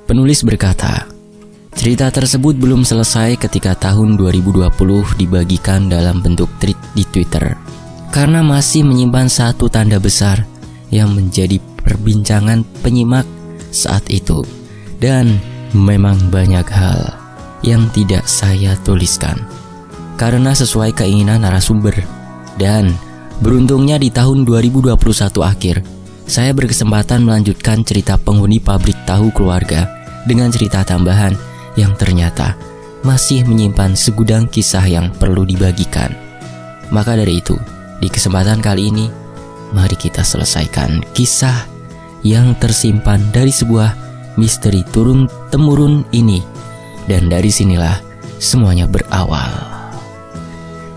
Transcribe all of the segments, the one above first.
Penulis berkata, cerita tersebut belum selesai ketika tahun 2020 dibagikan dalam bentuk tweet di Twitter, karena masih menyimpan satu tanda besar yang menjadi perbincangan penyimak saat itu. Dan memang banyak hal yang tidak saya tuliskan karena sesuai keinginan narasumber. Dan beruntungnya di tahun 2021 akhir, saya berkesempatan melanjutkan cerita penghuni pabrik tahu keluarga dengan cerita tambahan yang ternyata masih menyimpan segudang kisah yang perlu dibagikan. Maka dari itu, di kesempatan kali ini, mari kita selesaikan kisah yang tersimpan dari sebuah misteri turun-temurun ini. Dan dari sinilah semuanya berawal.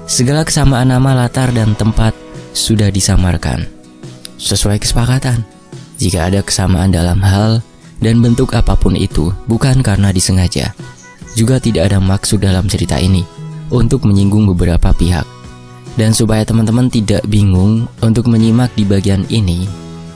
Segala kesamaan nama, latar, dan tempat sudah disamarkan sesuai kesepakatan. Jika ada kesamaan dalam hal dan bentuk apapun itu, bukan karena disengaja. Juga tidak ada maksud dalam cerita ini untuk menyinggung beberapa pihak. Dan supaya teman-teman tidak bingung untuk menyimak di bagian ini,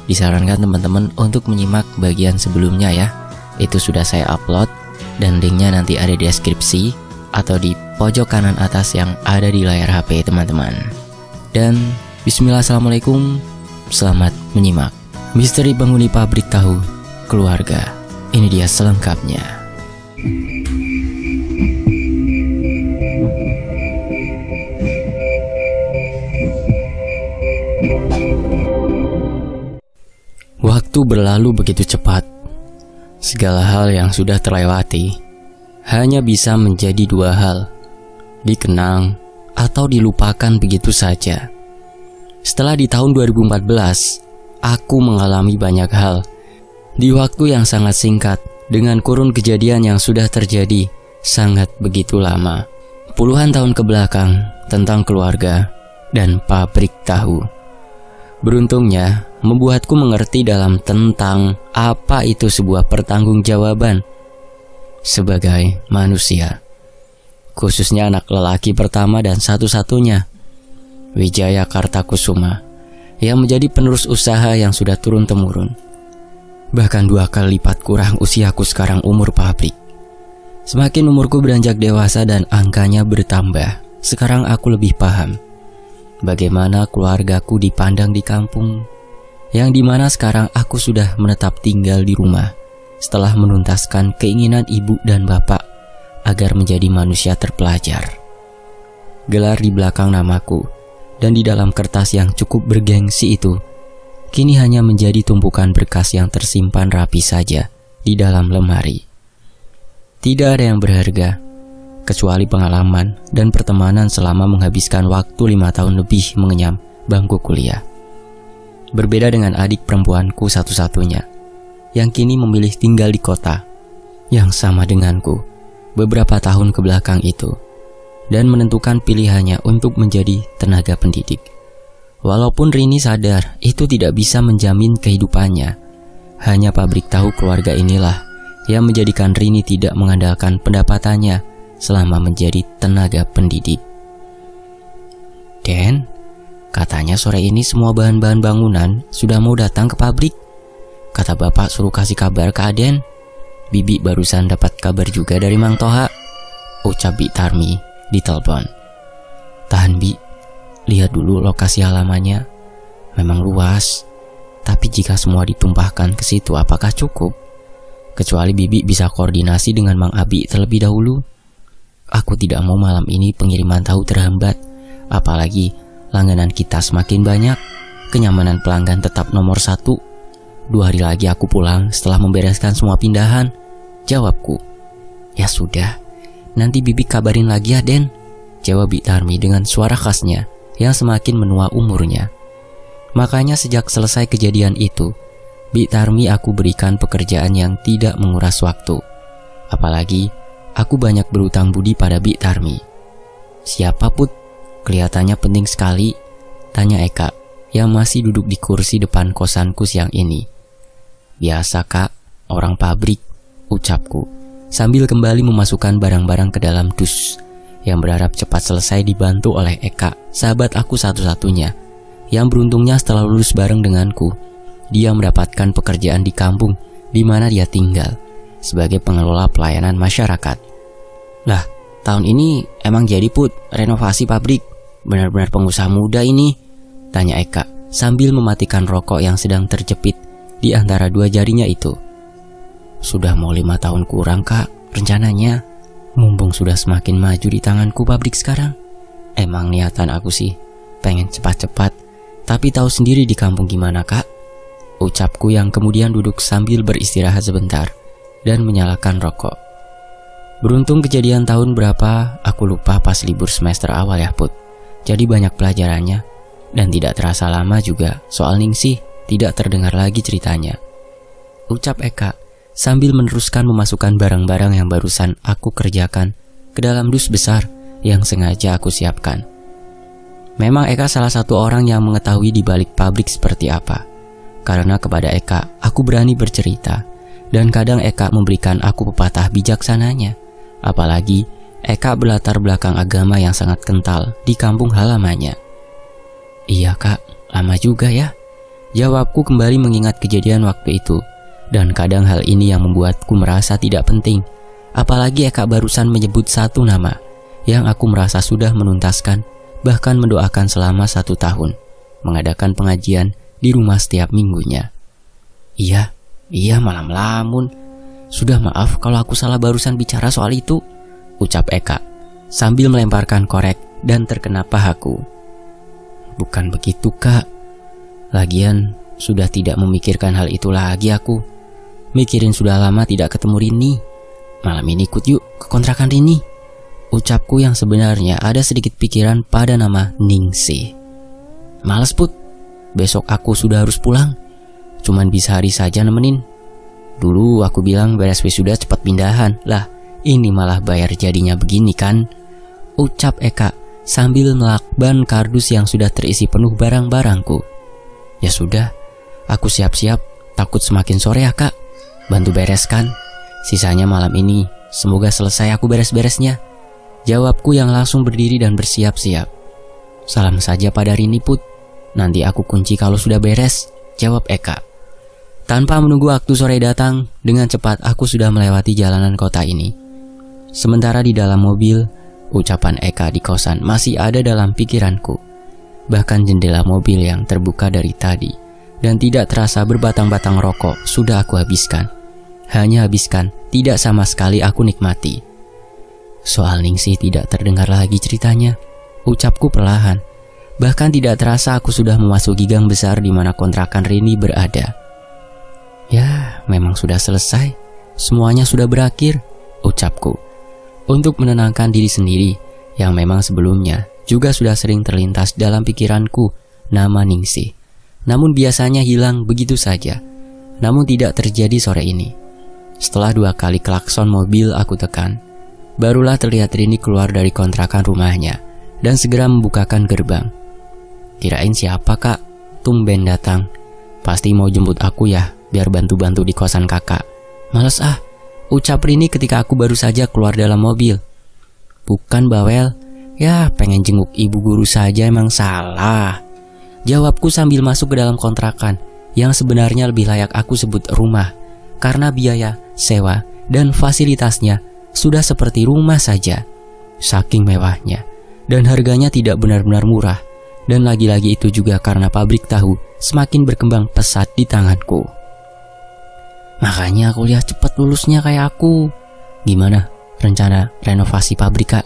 disarankan teman-teman untuk menyimak bagian sebelumnya ya. Itu sudah saya upload dan linknya nanti ada di deskripsi atau di pojok kanan atas yang ada di layar HP teman-teman. Dan bismillah, assalamualaikum, selamat menyimak misteri penghuni pabrik tahu keluarga. Ini dia selengkapnya. Waktu berlalu begitu cepat. Segala hal yang sudah terlewati hanya bisa menjadi dua hal: dikenang atau dilupakan begitu saja. Setelah di tahun 2014, aku mengalami banyak hal di waktu yang sangat singkat, dengan kurun kejadian yang sudah terjadi sangat begitu lama, puluhan tahun ke belakang, tentang keluarga dan pabrik tahu. Beruntungnya, membuatku mengerti dalam tentang apa itu sebuah pertanggungjawaban sebagai manusia, khususnya anak lelaki pertama dan satu-satunya, Wijaya Kartakusuma, yang menjadi penerus usaha yang sudah turun-temurun. Bahkan 2 kali lipat kurang usiaku sekarang umur pabrik. Semakin umurku beranjak dewasa dan angkanya bertambah, sekarang aku lebih paham bagaimana keluargaku dipandang di kampung, yang dimana sekarang aku sudah menetap tinggal di rumah setelah menuntaskan keinginan ibu dan bapak agar menjadi manusia terpelajar. Gelar di belakang namaku dan di dalam kertas yang cukup bergengsi itu kini hanya menjadi tumpukan berkas yang tersimpan rapi saja di dalam lemari. Tidak ada yang berharga kecuali pengalaman dan pertemanan selama menghabiskan waktu 5 tahun lebih mengenyam bangku kuliah. Berbeda dengan adik perempuanku satu-satunya yang kini memilih tinggal di kota yang sama denganku beberapa tahun ke belakang itu, dan menentukan pilihannya untuk menjadi tenaga pendidik. Walaupun Rini sadar itu tidak bisa menjamin kehidupannya, hanya pabrik tahu keluarga inilah yang menjadikan Rini tidak mengandalkan pendapatannya selama menjadi tenaga pendidik. "Den, katanya sore ini semua bahan-bahan bangunan sudah mau datang ke pabrik. Kata bapak suruh kasih kabar ke Aden. Bibi barusan dapat kabar juga dari Mang Toha," ucap Bi Tarmi di telepon. "Tahan Bi, lihat dulu lokasi halamannya. Memang luas, tapi jika semua ditumpahkan ke situ apakah cukup? Kecuali Bibi bisa koordinasi dengan Mang Abi terlebih dahulu. Aku tidak mau malam ini pengiriman tahu terhambat, apalagi langganan kita semakin banyak. Kenyamanan pelanggan tetap nomor 1. 2 hari lagi aku pulang setelah membereskan semua pindahan," jawabku. "Ya sudah, nanti Bibi kabarin lagi ya Den," jawab Bi Tarmi dengan suara khasnya yang semakin menua umurnya. Makanya sejak selesai kejadian itu, Bi Tarmi aku berikan pekerjaan yang tidak menguras waktu. Apalagi aku banyak berutang budi pada Bi Tarmi. "Siapa Put? Kelihatannya penting sekali," tanya Eka yang masih duduk di kursi depan kosanku siang ini. "Biasa Kak, orang pabrik," ucapku sambil kembali memasukkan barang-barang ke dalam dus, yang berharap cepat selesai dibantu oleh Eka, sahabat aku satu-satunya, yang beruntungnya setelah lulus bareng denganku, dia mendapatkan pekerjaan di kampung di mana dia tinggal, sebagai pengelola pelayanan masyarakat. Lah, tahun ini emang jadi Put renovasi pabrik? Benar-benar pengusaha muda ini, tanya Eka sambil mematikan rokok yang sedang terjepit di antara dua jarinya itu. Sudah mau 5 tahun kurang Kak rencananya. Mumpung sudah semakin maju di tanganku pabrik sekarang. Emang niatan aku sih pengen cepat-cepat, tapi tahu sendiri di kampung gimana Kak, ucapku yang kemudian duduk sambil beristirahat sebentar dan menyalakan rokok. Beruntung kejadian tahun berapa aku lupa pas libur semester awal ya Put. Jadi banyak pelajarannya dan tidak terasa lama juga soal Ningsih tidak terdengar lagi ceritanya, ucap Eka sambil meneruskan memasukkan barang-barang yang barusan aku kerjakan ke dalam dus besar yang sengaja aku siapkan. Memang Eka salah satu orang yang mengetahui di balik pabrik seperti apa. Karena kepada Eka, aku berani bercerita. Dan kadang Eka memberikan aku pepatah bijaksananya. Apalagi, Eka berlatar belakang agama yang sangat kental di kampung halamannya. Iya Kak, lama juga ya. Jawabku kembali mengingat kejadian waktu itu. Dan kadang hal ini yang membuatku merasa tidak penting. Apalagi Eka barusan menyebut satu nama yang aku merasa sudah menuntaskan, bahkan mendoakan selama 1 tahun, mengadakan pengajian di rumah setiap minggunya. Iya malam lamun. Sudah maaf kalau aku salah barusan bicara soal itu, ucap Eka sambil melemparkan korek dan terkena pahaku. Bukan begitu Kak. Lagian sudah tidak memikirkan hal itu lagi aku. Mikirin sudah lama tidak ketemu Rini. Malam ini ikut yuk ke kontrakan Rini, ucapku yang sebenarnya ada sedikit pikiran pada nama Ningsih. Males Put, besok aku sudah harus pulang. Cuman bisa hari saja nemenin. Dulu aku bilang beres wisuda cepat pindahan. Lah, ini malah bayar jadinya begini kan, ucap Eka sambil melakban kardus yang sudah terisi penuh barang-barangku. Ya sudah, aku siap-siap, takut semakin sore ya Kak. Bantu bereskan. Sisanya malam ini, semoga selesai aku beres-beresnya, jawabku yang langsung berdiri dan bersiap-siap. Salam saja pada Rini Put, nanti aku kunci kalau sudah beres, jawab Eka. Tanpa menunggu waktu sore datang, dengan cepat aku sudah melewati jalanan kota ini. Sementara di dalam mobil, ucapan Eka di kosan masih ada dalam pikiranku. Bahkan jendela mobil yang terbuka dari tadi dan tidak terasa berbatang-batang rokok sudah aku habiskan. Hanya habiskan, tidak sama sekali aku nikmati. Soal Ningsih tidak terdengar lagi ceritanya, ucapku perlahan. Bahkan tidak terasa aku sudah memasuki gang besar di mana kontrakan Rini berada. Ya, memang sudah selesai. Semuanya sudah berakhir, ucapku. Untuk menenangkan diri sendiri, yang memang sebelumnya juga sudah sering terlintas dalam pikiranku nama Ningsih. Namun biasanya hilang begitu saja. Namun tidak terjadi sore ini. Setelah 2 kali klakson mobil aku tekan, barulah terlihat Rini keluar dari kontrakan rumahnya dan segera membukakan gerbang. Kirain siapa Kak, tumben datang. Pasti mau jemput aku ya, biar bantu-bantu di kosan kakak. Males ah, ucap Rini ketika aku baru saja keluar dalam mobil. Bukan bawel, ya pengen jenguk ibu guru saja emang salah, jawabku sambil masuk ke dalam kontrakan yang sebenarnya lebih layak aku sebut rumah, karena biaya, sewa, dan fasilitasnya sudah seperti rumah saja. Saking mewahnya, dan harganya tidak benar-benar murah. Dan lagi-lagi itu juga karena pabrik tahu semakin berkembang pesat di tanganku. Makanya aku lihat cepat lulusnya kayak aku. Gimana rencana renovasi pabrik Kak?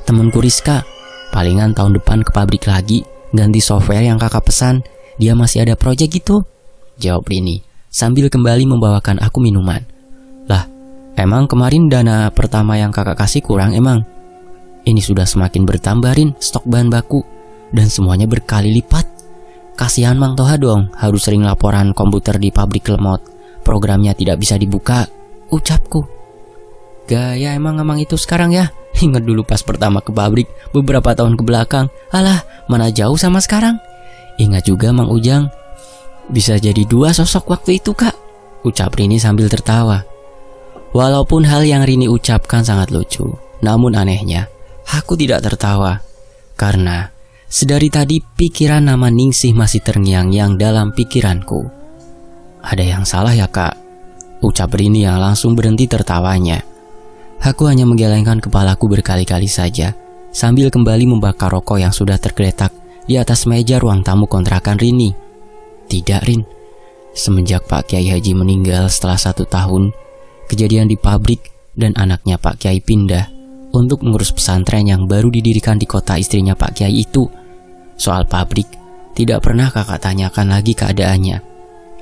Temenku Rizka, palingan tahun depan ke pabrik lagi, ganti software yang kakak pesan. Dia masih ada proyek gitu, jawab Rini sambil kembali membawakan aku minuman. Lah, emang kemarin dana pertama yang kakak kasih kurang emang? Ini sudah semakin bertambahin stok bahan baku dan semuanya berkali lipat. Kasihan Mang Toha dong, harus sering laporan komputer di pabrik lemot, programnya tidak bisa dibuka, ucapku. Gaya emang itu sekarang ya. Ingat dulu pas pertama ke pabrik beberapa tahun ke belakang. Alah, mana jauh sama sekarang. Ingat juga Mang Ujang. Bisa jadi 2 sosok waktu itu Kak, ucap Rini sambil tertawa. Walaupun hal yang Rini ucapkan sangat lucu, namun anehnya aku tidak tertawa. Karena sedari tadi pikiran nama Ningsih masih terngiang-ngiang dalam pikiranku. Ada yang salah ya Kak? ucap Rini yang langsung berhenti tertawanya. Aku hanya menggelengkan kepalaku berkali-kali saja, sambil kembali membakar rokok yang sudah tergeletak di atas meja ruang tamu kontrakan Rini. Tidak, Rin. Semenjak Pak Kiai Haji meninggal setelah 1 tahun, kejadian di pabrik dan anaknya Pak Kiai pindah untuk mengurus pesantren yang baru didirikan di kota istrinya Pak Kiai itu. Soal pabrik, tidak pernah kakak tanyakan lagi keadaannya.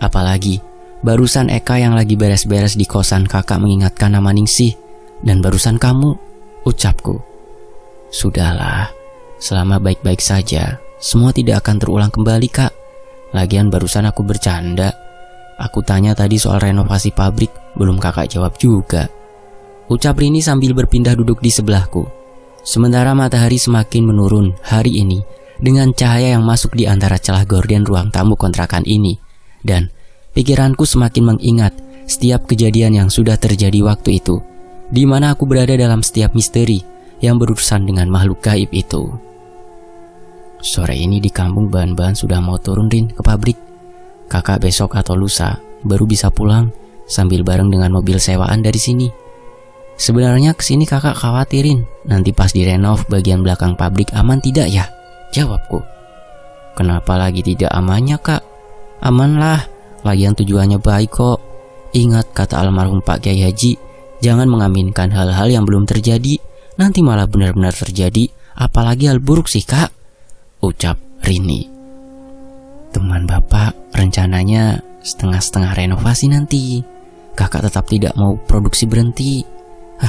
Apalagi, barusan Eka yang lagi beres-beres di kosan kakak mengingatkan nama Ningsih. Dan barusan kamu, ucapku. Sudahlah, selama baik-baik saja, semua tidak akan terulang kembali, Kak. Lagian barusan aku bercanda. Aku tanya tadi soal renovasi pabrik, belum kakak jawab juga. Ucap Rini sambil berpindah duduk di sebelahku. Sementara matahari semakin menurun hari ini dengan cahaya yang masuk di antara celah gorden ruang tamu kontrakan ini. Dan pikiranku semakin mengingat setiap kejadian yang sudah terjadi waktu itu, di mana aku berada dalam setiap misteri yang berurusan dengan makhluk gaib itu. Sore ini di kampung bahan-bahan sudah mau turun, Rin, ke pabrik. Kakak besok atau lusa baru bisa pulang sambil bareng dengan mobil sewaan dari sini. Sebenarnya kesini kakak khawatirin nanti pas direnov bagian belakang pabrik aman tidak ya? Jawabku. Kenapa lagi tidak amannya, Kak? Aman lah, lagian tujuannya baik kok. Ingat kata almarhum Pak Kiai Haji, jangan mengaminkan hal-hal yang belum terjadi, nanti malah benar-benar terjadi, apalagi hal buruk sih, Kak, ucap Rini. Teman bapak rencananya setengah-setengah renovasi nanti. Kakak tetap tidak mau produksi berhenti.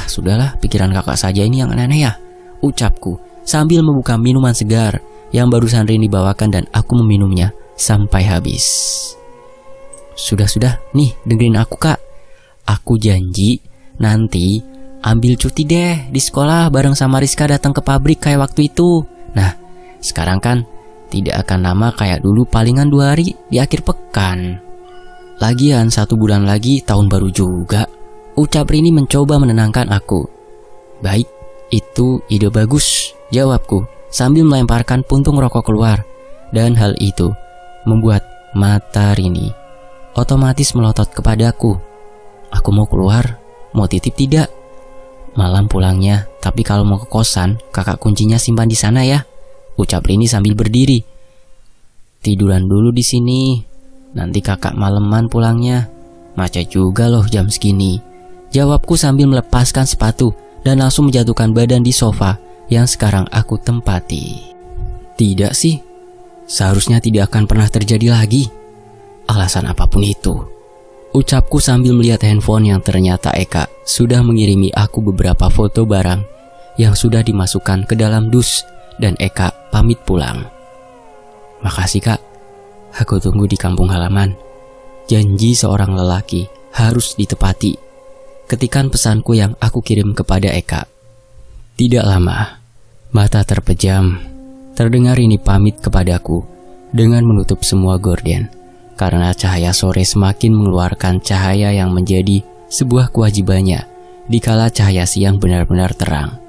Sudahlah, pikiran kakak saja ini yang aneh-aneh ya, ucapku sambil membuka minuman segar yang barusan Rini bawakan dan aku meminumnya sampai habis. Sudah, nih dengerin aku, Kak. Aku janji nanti ambil cuti deh di sekolah bareng sama Rizka datang ke pabrik kayak waktu itu. Nah, sekarang kan tidak akan lama kayak dulu, palingan 2 hari di akhir pekan. Lagian 1 bulan lagi tahun baru juga, ucap Rini mencoba menenangkan aku. Baik, itu ide bagus, jawabku sambil melemparkan puntung rokok keluar. Dan hal itu membuat mata Rini otomatis melotot kepadaku. Aku mau keluar, mau titip tidak? Malam pulangnya, tapi kalau mau ke kosan, kakak kuncinya simpan di sana ya, ucap Rini sambil berdiri. Tiduran dulu di sini, nanti kakak maleman pulangnya. Macet juga loh jam segini, jawabku sambil melepaskan sepatu dan langsung menjatuhkan badan di sofa yang sekarang aku tempati. Tidak sih, seharusnya tidak akan pernah terjadi lagi. Alasan apapun itu, ucapku sambil melihat handphone yang ternyata Eka sudah mengirimi aku beberapa foto barang yang sudah dimasukkan ke dalam dus dan Eka pamit pulang. Makasih, Kak, aku tunggu di kampung halaman. Janji seorang lelaki harus ditepati. Ketikan pesanku yang aku kirim kepada Eka. Tidak lama, mata terpejam, terdengar ini pamit kepadaku dengan menutup semua gorden. Karena cahaya sore semakin mengeluarkan cahaya yang menjadi sebuah kewajibannya dikala cahaya siang benar-benar terang.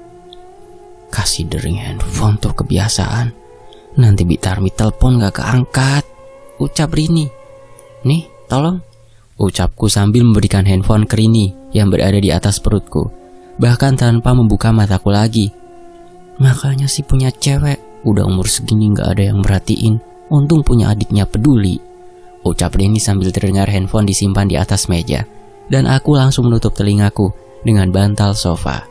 Kasih dering handphone tuh kebiasaan. Nanti Bitarmi telepon gak keangkat, ucap Rini. Nih, tolong, ucapku sambil memberikan handphone ke Rini yang berada di atas perutku, bahkan tanpa membuka mataku lagi. Makanya sih punya cewek, udah umur segini gak ada yang merhatiin. Untung punya adiknya peduli, ucap Rini sambil terdengar handphone disimpan di atas meja. Dan aku langsung menutup telingaku dengan bantal sofa.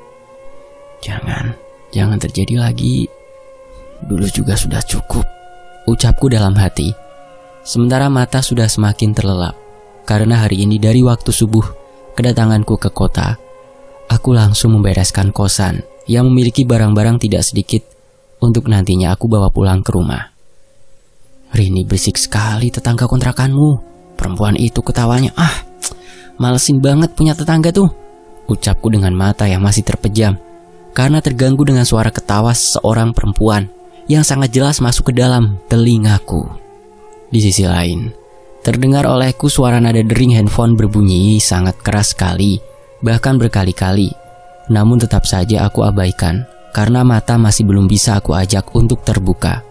Jangan terjadi lagi. Dulu juga sudah cukup, ucapku dalam hati. Sementara mata sudah semakin terlelap, karena hari ini dari waktu subuh kedatanganku ke kota, aku langsung membereskan kosan yang memiliki barang-barang tidak sedikit untuk nantinya aku bawa pulang ke rumah. Rini, berisik sekali tetangga kontrakanmu. Perempuan itu ketawanya, malesin banget punya tetangga tuh, ucapku dengan mata yang masih terpejam karena terganggu dengan suara ketawa seorang perempuan yang sangat jelas masuk ke dalam telingaku. Di sisi lain, terdengar olehku suara nada dering handphone berbunyi sangat keras sekali, bahkan berkali-kali. Namun tetap saja aku abaikan karena mata masih belum bisa aku ajak untuk terbuka.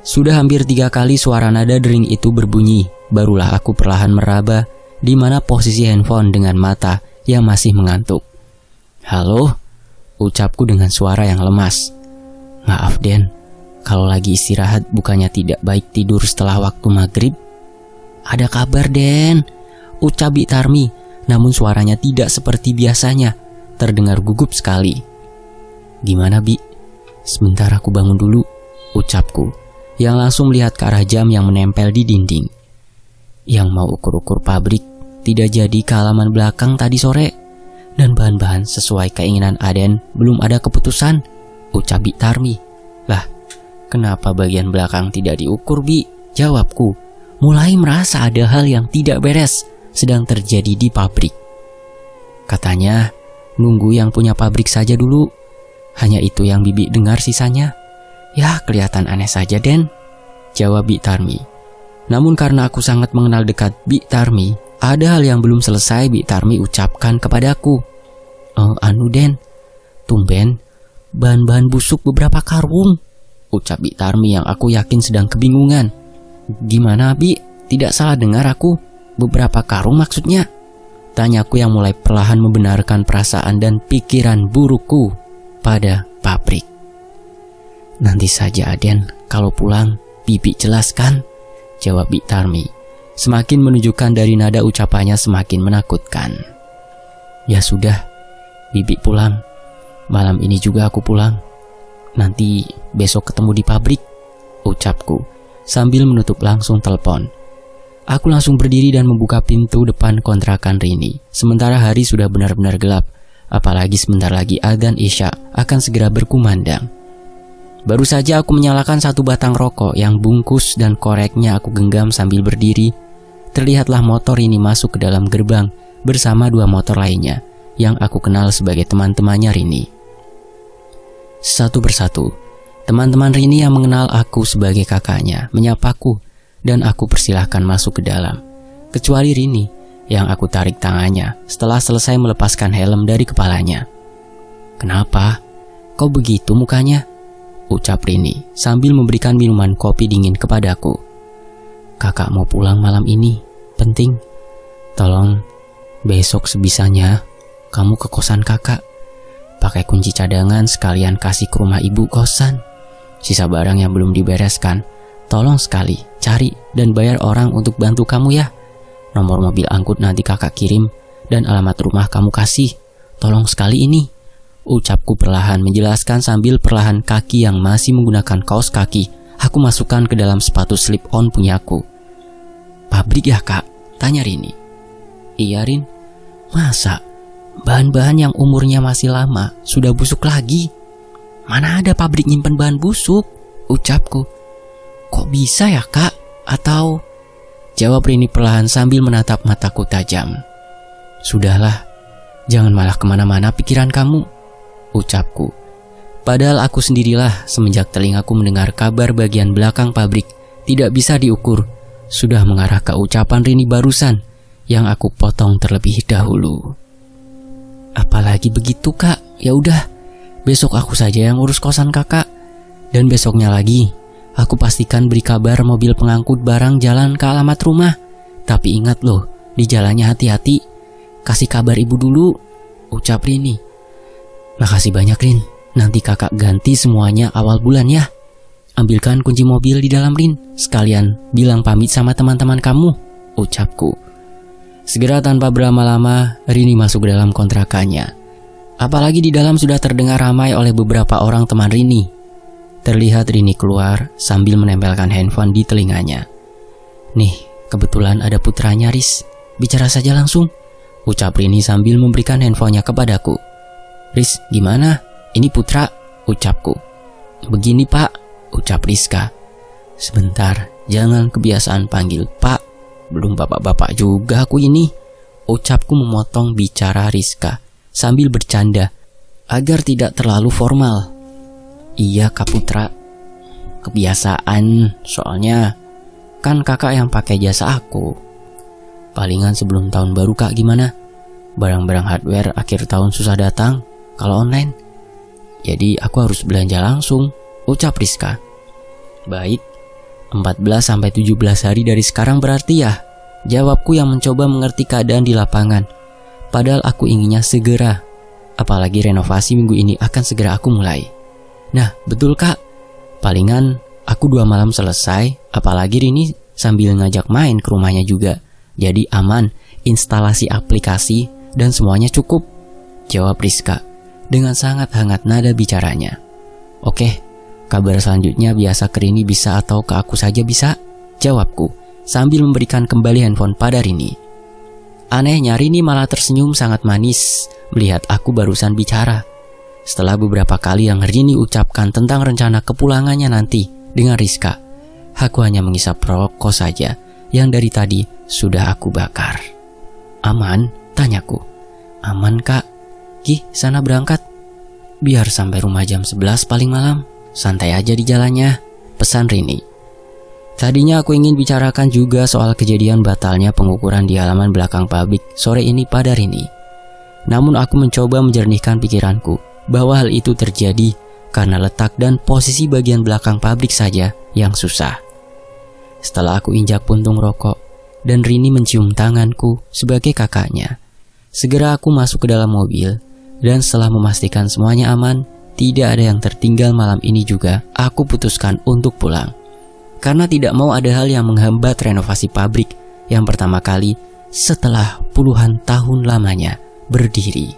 Sudah hampir 3 kali suara nada dering itu berbunyi, barulah aku perlahan meraba di mana posisi handphone dengan mata yang masih mengantuk. "Halo," ucapku dengan suara yang lemas. "Maaf Den, kalau lagi istirahat bukannya tidak baik tidur setelah waktu maghrib?" "Ada kabar Den," ucap Bi Tarmi, namun suaranya tidak seperti biasanya, terdengar gugup sekali. "Gimana Bi? Sebentar aku bangun dulu," ucapku, yang langsung melihat ke arah jam yang menempel di dinding. "Yang mau ukur-ukur pabrik tidak jadi ke halaman belakang tadi sore, dan bahan-bahan sesuai keinginan Aden belum ada keputusan," ucap Bi Tarmi. "Lah, kenapa bagian belakang tidak diukur Bi?" jawabku, mulai merasa ada hal yang tidak beres sedang terjadi di pabrik. "Katanya nunggu yang punya pabrik saja dulu. Hanya itu yang Bibi dengar, sisanya ya kelihatan aneh saja Den," jawab Bi Tarmi. Namun karena aku sangat mengenal dekat Bi Tarmi, ada hal yang belum selesai Bi Tarmi ucapkan kepadaku. Anu Den, tumben bahan-bahan busuk beberapa karung," ucap Bi Tarmi yang aku yakin sedang kebingungan. "Gimana Bi? Tidak salah dengar aku? Beberapa karung maksudnya?" tanyaku yang mulai perlahan membenarkan perasaan dan pikiran burukku pada pabrik. "Nanti saja Aden, kalau pulang Bibi jelaskan," jawab Bi Tarmi, semakin menunjukkan dari nada ucapannya semakin menakutkan. "Ya sudah, Bibi pulang. Malam ini juga aku pulang. Nanti besok ketemu di pabrik," ucapku sambil menutup langsung telepon. Aku langsung berdiri dan membuka pintu depan kontrakan Rini. Sementara hari sudah benar-benar gelap, apalagi sebentar lagi adzan Isya akan segera berkumandang. Baru saja aku menyalakan satu batang rokok yang bungkus dan koreknya aku genggam sambil berdiri. Terlihatlah motor Rini masuk ke dalam gerbang bersama 2 motor lainnya yang aku kenal sebagai teman-temannya Rini. Satu persatu, teman-teman Rini yang mengenal aku sebagai kakaknya menyapaku dan aku persilahkan masuk ke dalam. Kecuali Rini yang aku tarik tangannya setelah selesai melepaskan helm dari kepalanya. "Kenapa? Kok begitu mukanya?" ucap Rini sambil memberikan minuman kopi dingin kepadaku. "Kakak mau pulang malam ini, penting. Tolong besok sebisanya kamu ke kosan kakak. Pakai kunci cadangan sekalian kasih ke rumah ibu kosan. Sisa barang yang belum dibereskan, tolong sekali cari dan bayar orang untuk bantu kamu ya. Nomor mobil angkut nanti kakak kirim dan alamat rumah kamu kasih. Tolong sekali ini," ucapku perlahan menjelaskan sambil perlahan kaki yang masih menggunakan kaos kaki aku masukkan ke dalam sepatu slip-on punyaku. "Pabrik ya kak?" tanya Rini. "Iya Rin, masa bahan-bahan yang umurnya masih lama sudah busuk lagi? Mana ada pabrik nyimpen bahan busuk?" ucapku. "Kok bisa ya kak? Atau?" jawab Rini perlahan sambil menatap mataku tajam. "Sudahlah, jangan malah kemana-mana pikiran kamu," ucapku. Padahal aku sendirilah semenjak telingaku mendengar kabar bagian belakang pabrik tidak bisa diukur sudah mengarah ke ucapan Rini barusan yang aku potong terlebih dahulu. "Apalagi begitu kak, ya udah, besok aku saja yang urus kosan kakak. Dan besoknya lagi aku pastikan beri kabar mobil pengangkut barang jalan ke alamat rumah. Tapi ingat loh, di jalannya hati-hati. Kasih kabar ibu dulu," ucap Rini. "Makasih banyak Rin, nanti kakak ganti semuanya awal bulan ya. Ambilkan kunci mobil di dalam Rin, sekalian bilang pamit sama teman-teman kamu," ucapku. Segera tanpa berlama-lama, Rini masuk ke dalam kontrakannya. Apalagi di dalam sudah terdengar ramai oleh beberapa orang teman Rini. Terlihat Rini keluar sambil menempelkan handphone di telinganya. "Nih, kebetulan ada putranya Riz. Bicara saja langsung," ucap Rini sambil memberikan handphonenya kepadaku. "Riz, gimana? Ini Putra," ucapku. "Begini pak," ucap Rizka. "Sebentar, jangan kebiasaan panggil pak. Belum bapak-bapak juga aku ini," ucapku memotong bicara Rizka sambil bercanda agar tidak terlalu formal. "Iya Kak Putra, kebiasaan, soalnya kan kakak yang pakai jasa aku. Palingan sebelum tahun baru kak, gimana? Barang-barang hardware akhir tahun susah datang kalau online. Jadi aku harus belanja langsung," ucap Rizka. "Baik, 14-17 hari dari sekarang berarti ya?" Jawabku yang mencoba mengerti keadaan di lapangan. Padahal aku inginnya segera. Apalagi renovasi minggu ini akan segera aku mulai. Nah, betul kak. Palingan aku 2 malam selesai. Apalagi Rini sambil ngajak main ke rumahnya juga. Jadi aman, instalasi aplikasi dan semuanya cukup. Jawab Rizka dengan sangat hangat nada bicaranya. Oke, kabar selanjutnya biasa ke Rini bisa atau ke aku saja bisa? Jawabku sambil memberikan kembali handphone pada Rini. Anehnya Rini malah tersenyum sangat manis melihat aku barusan bicara. Setelah beberapa kali yang Rini ucapkan tentang rencana kepulangannya nanti dengan Rizka, aku hanya mengisap rokok saja yang dari tadi sudah aku bakar. Aman? Tanyaku. Aman kak. Gih, sana berangkat. Biar sampai rumah jam 11 paling malam. Santai aja di jalannya, pesan Rini. Tadinya aku ingin bicarakan juga soal kejadian batalnya pengukuran di halaman belakang pabrik sore ini pada Rini. Namun aku mencoba menjernihkan pikiranku bahwa hal itu terjadi karena letak dan posisi bagian belakang pabrik saja yang susah. Setelah aku injak puntung rokok dan Rini mencium tanganku sebagai kakaknya, segera aku masuk ke dalam mobil dan setelah memastikan semuanya aman, tidak ada yang tertinggal malam ini juga, aku putuskan untuk pulang. Karena tidak mau ada hal yang menghambat renovasi pabrik yang pertama kali setelah puluhan tahun lamanya berdiri.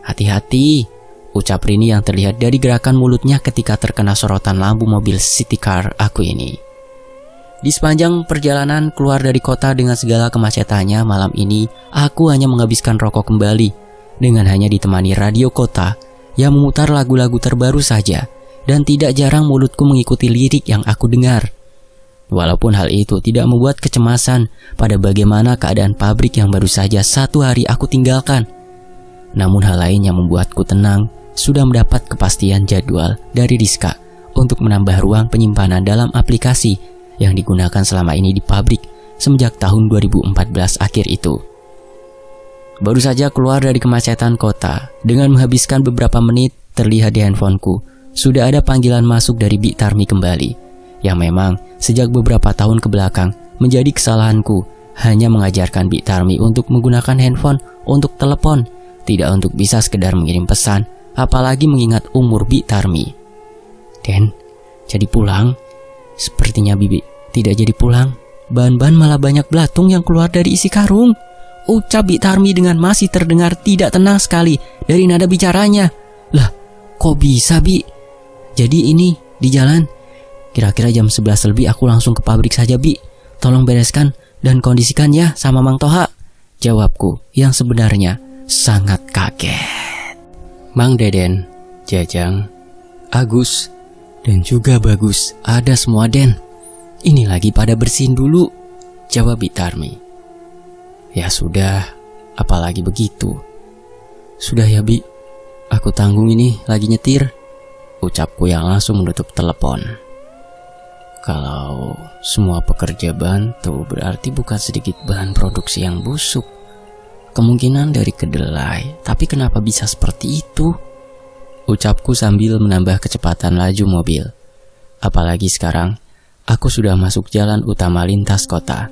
Hati-hati, ucap Rini yang terlihat dari gerakan mulutnya ketika terkena sorotan lampu mobil city car aku ini. Di sepanjang perjalanan keluar dari kota dengan segala kemacetannya malam ini, aku hanya menghabiskan rokok kembali dengan hanya ditemani radio kota yang memutar lagu-lagu terbaru saja dan tidak jarang mulutku mengikuti lirik yang aku dengar. Walaupun hal itu tidak membuat kecemasan pada bagaimana keadaan pabrik yang baru saja 1 hari aku tinggalkan. Namun hal lain yang membuatku tenang sudah mendapat kepastian jadwal dari Rizka untuk menambah ruang penyimpanan dalam aplikasi yang digunakan selama ini di pabrik semenjak tahun 2014 akhir itu. Baru saja keluar dari kemacetan kota, dengan menghabiskan beberapa menit terlihat di handphoneku sudah ada panggilan masuk dari Bik Tarmi kembali, yang memang sejak beberapa tahun ke belakang menjadi kesalahanku hanya mengajarkan Bik Tarmi untuk menggunakan handphone untuk telepon, tidak untuk bisa sekedar mengirim pesan, apalagi mengingat umur Bik Tarmi. Den, jadi pulang? Sepertinya Bibi tidak jadi pulang. Bahan-bahan malah banyak belatung yang keluar dari isi karung, ucap Bik Tarmi dengan masih terdengar tidak tenang sekali dari nada bicaranya. Lah, kok bisa Bi? Jadi ini di jalan. Kira-kira jam 11 lebih aku langsung ke pabrik saja Bi. Tolong bereskan dan kondisikan ya sama Mang Toha. Jawabku yang sebenarnya sangat kaget. Mang Deden, Jajang, Agus, dan juga Bagus ada semua Den. Ini lagi pada bersihin dulu, jawab Bik Tarmi. Ya sudah, apalagi begitu. Sudah ya Bi, aku tanggung ini lagi nyetir, ucapku yang langsung menutup telepon. Kalau semua pekerja bantu berarti bukan sedikit bahan produksi yang busuk. Kemungkinan dari kedelai, tapi kenapa bisa seperti itu? Ucapku sambil menambah kecepatan laju mobil. Apalagi sekarang, aku sudah masuk jalan utama lintas kota.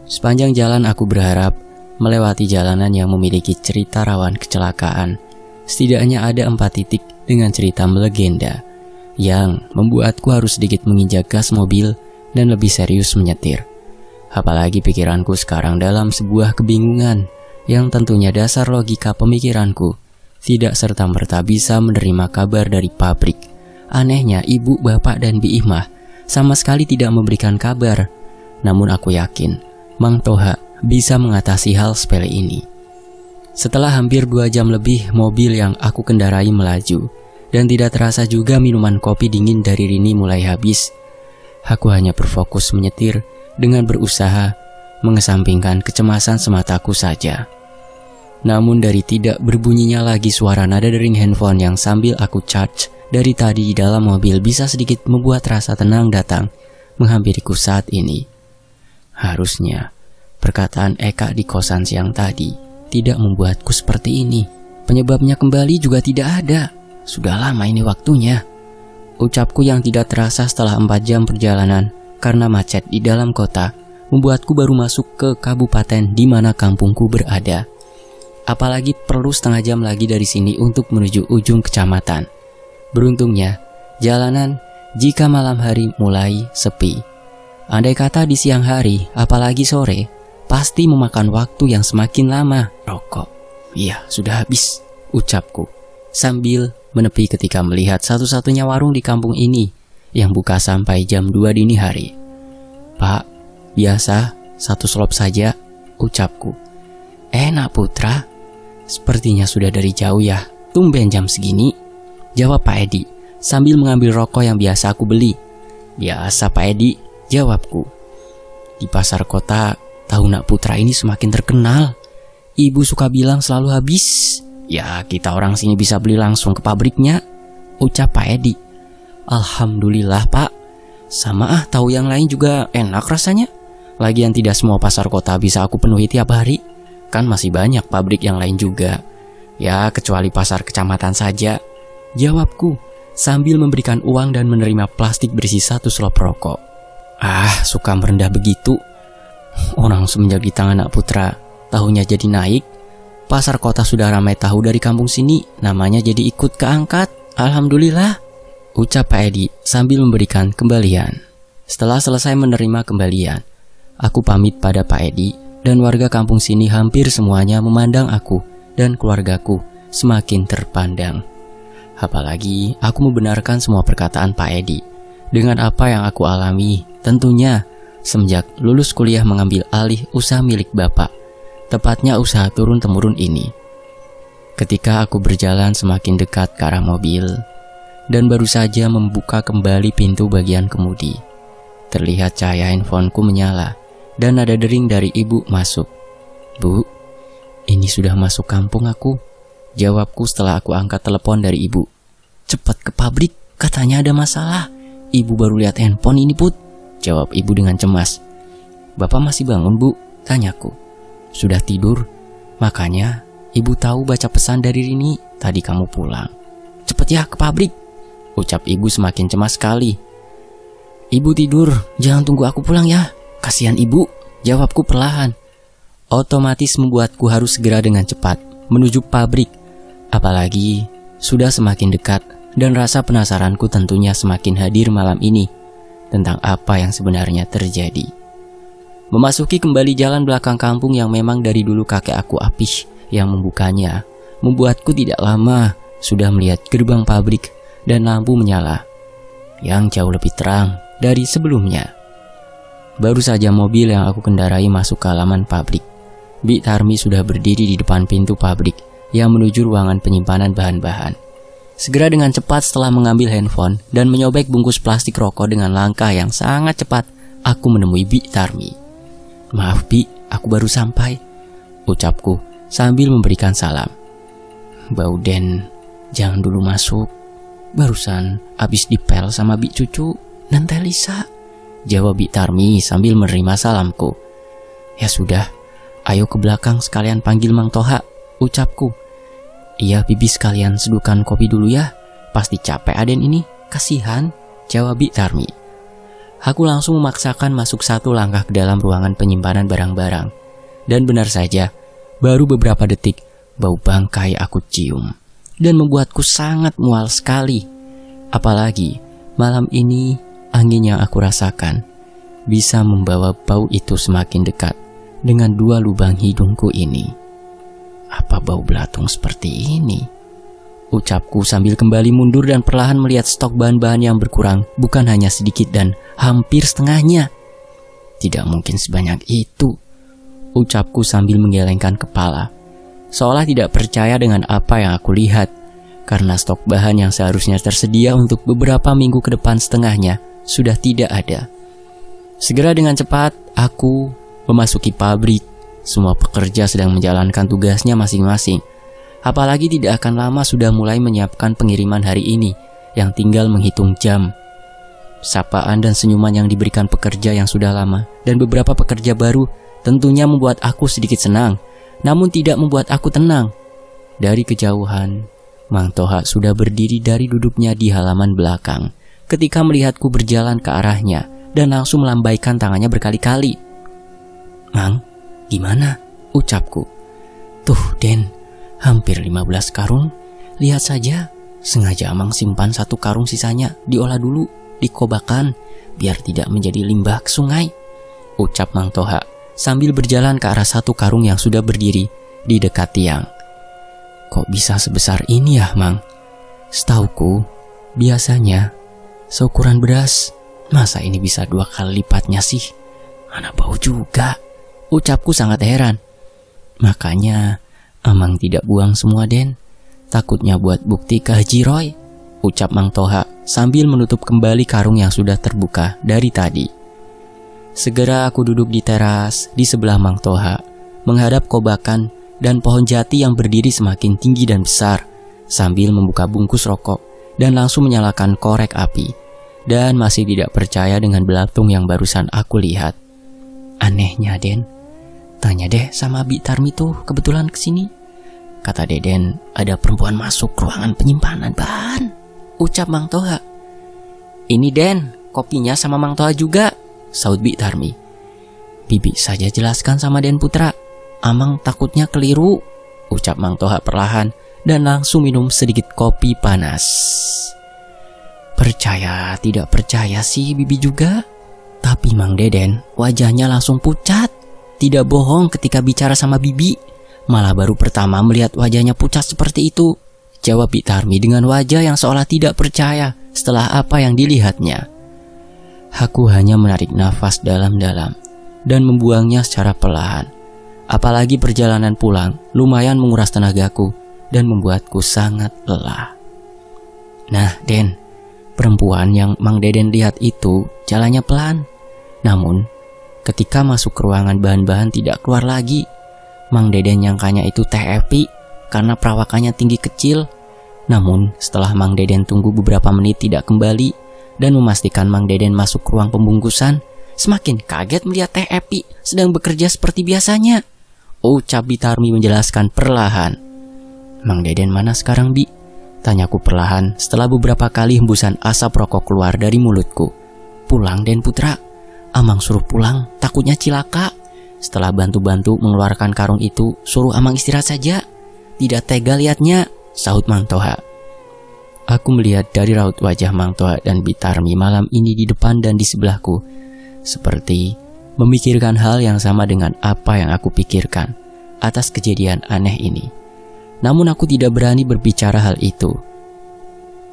Sepanjang jalan aku berharap melewati jalanan yang memiliki cerita rawan kecelakaan. Setidaknya ada 4 titik dengan cerita melegenda yang membuatku harus sedikit menginjak gas mobil dan lebih serius menyetir. Apalagi pikiranku sekarang dalam sebuah kebingungan yang tentunya dasar logika pemikiranku tidak serta-merta bisa menerima kabar dari pabrik. Anehnya ibu, bapak, dan Bi Ihmah sama sekali tidak memberikan kabar. Namun aku yakin Mang Toha bisa mengatasi hal sepele ini. Setelah hampir 2 jam lebih mobil yang aku kendarai melaju, dan tidak terasa juga minuman kopi dingin dari Rini mulai habis. Aku hanya berfokus menyetir dengan berusaha mengesampingkan kecemasan semataku saja. Namun dari tidak berbunyinya lagi suara nada dering handphone yang sambil aku charge dari tadi di dalam mobil bisa sedikit membuat rasa tenang datang menghampiriku saat ini. Harusnya perkataan Eka di kosan siang tadi tidak membuatku seperti ini. Penyebabnya kembali juga tidak ada. Sudah lama ini waktunya, ucapku yang tidak terasa setelah 4 jam perjalanan karena macet di dalam kota membuatku baru masuk ke kabupaten di mana kampungku berada. Apalagi perlu setengah jam lagi dari sini untuk menuju ujung kecamatan. Beruntungnya, jalanan jika malam hari mulai sepi. Andai kata di siang hari, apalagi sore, pasti memakan waktu yang semakin lama. Rokok, iya sudah habis, ucapku, sambil menepi ketika melihat satu-satunya warung di kampung ini yang buka sampai jam 2 dini hari. Pak, biasa, 1 selop saja, ucapku. Nak Putra, sepertinya sudah dari jauh ya, tumben jam segini, jawab Pak Edi sambil mengambil rokok yang biasa aku beli. Biasa Pak Edi, jawabku. Di pasar kota, tahu Nak Putra ini semakin terkenal. Ibu suka bilang selalu habis. Ya kita orang sini bisa beli langsung ke pabriknya, ucap Pak Edi. Alhamdulillah Pak, sama tahu yang lain juga enak rasanya. Lagian tidak semua pasar kota bisa aku penuhi tiap hari. Kan masih banyak pabrik yang lain juga. Ya kecuali pasar kecamatan saja, jawabku sambil memberikan uang dan menerima plastik berisi 1 selop rokok. Suka merendah begitu. Orang semenjak di tangan Nak Putra tahunya jadi naik. Pasar kota sudah ramai tahu dari kampung sini, namanya jadi ikut keangkat. Alhamdulillah, ucap Pak Edi sambil memberikan kembalian. Setelah selesai menerima kembalian, aku pamit pada Pak Edi dan warga kampung sini. Hampir semuanya memandang aku dan keluargaku semakin terpandang. Apalagi aku membenarkan semua perkataan Pak Edi dengan apa yang aku alami. Tentunya semenjak lulus kuliah mengambil alih usaha milik bapak, tepatnya usaha turun-temurun ini. Ketika aku berjalan semakin dekat ke arah mobil dan baru saja membuka kembali pintu bagian kemudi, terlihat cahaya handphoneku menyala dan ada dering dari ibu masuk. Bu, ini sudah masuk kampung aku, jawabku setelah aku angkat telepon dari ibu. Cepat ke pabrik, katanya ada masalah. Ibu baru lihat handphone ini Put, jawab ibu dengan cemas. Bapak masih bangun Bu, tanyaku. Sudah tidur, makanya ibu tahu baca pesan dari Rini, tadi kamu pulang. Cepet ya ke pabrik, ucap ibu semakin cemas sekali. Ibu tidur, jangan tunggu aku pulang ya, kasihan ibu, jawabku perlahan. Otomatis membuatku harus segera dengan cepat menuju pabrik. Apalagi sudah semakin dekat dan rasa penasaranku tentunya semakin hadir malam ini tentang apa yang sebenarnya terjadi. Memasuki kembali jalan belakang kampung yang memang dari dulu kakek aku Apis yang membukanya, membuatku tidak lama sudah melihat gerbang pabrik dan lampu menyala yang jauh lebih terang dari sebelumnya. Baru saja mobil yang aku kendarai masuk ke halaman pabrik, Bik Tarmi sudah berdiri di depan pintu pabrik yang menuju ruangan penyimpanan bahan-bahan. Segera dengan cepat setelah mengambil handphone dan menyobek bungkus plastik rokok dengan langkah yang sangat cepat, aku menemui Bik Tarmi. Maaf Bik, aku baru sampai, ucapku sambil memberikan salam. Bauden, jangan dulu masuk. Barusan habis dipel sama Bik Cucu dan Teh Lisa, jawab Bik Tarmi sambil menerima salamku. Ya sudah, ayo ke belakang sekalian panggil Mang Toha, ucapku. Iya Bibi sekalian seduhkan kopi dulu ya, pasti capek Aden ini, kasihan, jawab Bik Tarmi. Aku langsung memaksakan masuk 1 langkah ke dalam ruangan penyimpanan barang-barang. Dan benar saja, baru beberapa detik bau bangkai aku cium dan membuatku sangat mual sekali. Apalagi malam ini angin yang aku rasakan bisa membawa bau itu semakin dekat dengan 2 lubang hidungku ini. Apa bau belatung seperti ini? Ucapku sambil kembali mundur dan perlahan melihat stok bahan-bahan yang berkurang bukan hanya sedikit dan hampir setengahnya. Tidak mungkin sebanyak itu, ucapku sambil menggelengkan kepala, seolah tidak percaya dengan apa yang aku lihat, karena stok bahan yang seharusnya tersedia untuk beberapa minggu ke depan setengahnya sudah tidak ada. Segera dengan cepat aku memasuki pabrik. Semua pekerja sedang menjalankan tugasnya masing-masing. Apalagi tidak akan lama sudah mulai menyiapkan pengiriman hari ini yang tinggal menghitung jam. Sapaan dan senyuman yang diberikan pekerja yang sudah lama dan beberapa pekerja baru tentunya membuat aku sedikit senang, namun tidak membuat aku tenang. Dari kejauhan, Mang Toha sudah berdiri dari duduknya di halaman belakang ketika melihatku berjalan ke arahnya dan langsung melambaikan tangannya berkali-kali. "Mang, gimana?" ucapku. "Tuh Den, hampir 15 karung. Lihat saja, sengaja Amang simpan 1 karung sisanya diolah dulu, dikobakan, biar tidak menjadi limbah ke sungai," ucap Mang Toha sambil berjalan ke arah 1 karung yang sudah berdiri di dekat tiang. "Kok bisa sebesar ini ya, Mang? Setauku, biasanya seukuran beras. Masa ini bisa 2 kali lipatnya sih? Mana bau juga," ucapku sangat heran. "Makanya Amang tidak buang semua Den, takutnya buat bukti ke Haji Roy," ucap Mang Toha sambil menutup kembali karung yang sudah terbuka dari tadi. Segera aku duduk di teras di sebelah Mang Toha, menghadap kobakan dan pohon jati yang berdiri semakin tinggi dan besar, sambil membuka bungkus rokok dan langsung menyalakan korek api, dan masih tidak percaya dengan belatung yang barusan aku lihat. "Anehnya Den, tanya deh sama Bi Tarmi tuh kebetulan kesini. Kata Deden ada perempuan masuk ruangan penyimpanan bahan," ucap Mang Toha. "Ini Den, kopinya sama Mang Toha juga," saut Bi Tarmi. "Bibi saja jelaskan sama Den Putra, Amang takutnya keliru," ucap Mang Toha perlahan dan langsung minum sedikit kopi panas. Percaya tidak percaya sih Bibi juga, tapi Mang Deden wajahnya langsung pucat. Tidak bohong ketika bicara sama Bibi, malah baru pertama melihat wajahnya pucat seperti itu, jawab Bi Tarmi dengan wajah yang seolah tidak percaya setelah apa yang dilihatnya. Aku hanya menarik nafas dalam-dalam dan membuangnya secara perlahan. Apalagi perjalanan pulang lumayan menguras tenagaku dan membuatku sangat lelah. "Nah Den, perempuan yang Mang Deden lihat itu jalannya pelan. Namun ketika masuk ke ruangan bahan-bahan tidak keluar lagi. Mang Deden nyangkanya itu Teh Epi karena perawakannya tinggi kecil. Namun setelah Mang Deden tunggu beberapa menit tidak kembali dan memastikan Mang Deden masuk ke ruang pembungkusan, semakin kaget melihat Teh Epi sedang bekerja seperti biasanya," ucap Bi Tarmi menjelaskan perlahan. "Mang Deden mana sekarang Bi?" tanyaku perlahan setelah beberapa kali hembusan asap rokok keluar dari mulutku. "Pulang Den Putra, Amang suruh pulang, takutnya cilaka. Setelah bantu-bantu mengeluarkan karung itu, suruh Amang istirahat saja. Tidak tega lihatnya," sahut Mang Toha. Aku melihat dari raut wajah Mang Toha dan Bi Tarmi malam ini di depan dan di sebelahku, seperti memikirkan hal yang sama dengan apa yang aku pikirkan atas kejadian aneh ini. Namun aku tidak berani berbicara hal itu.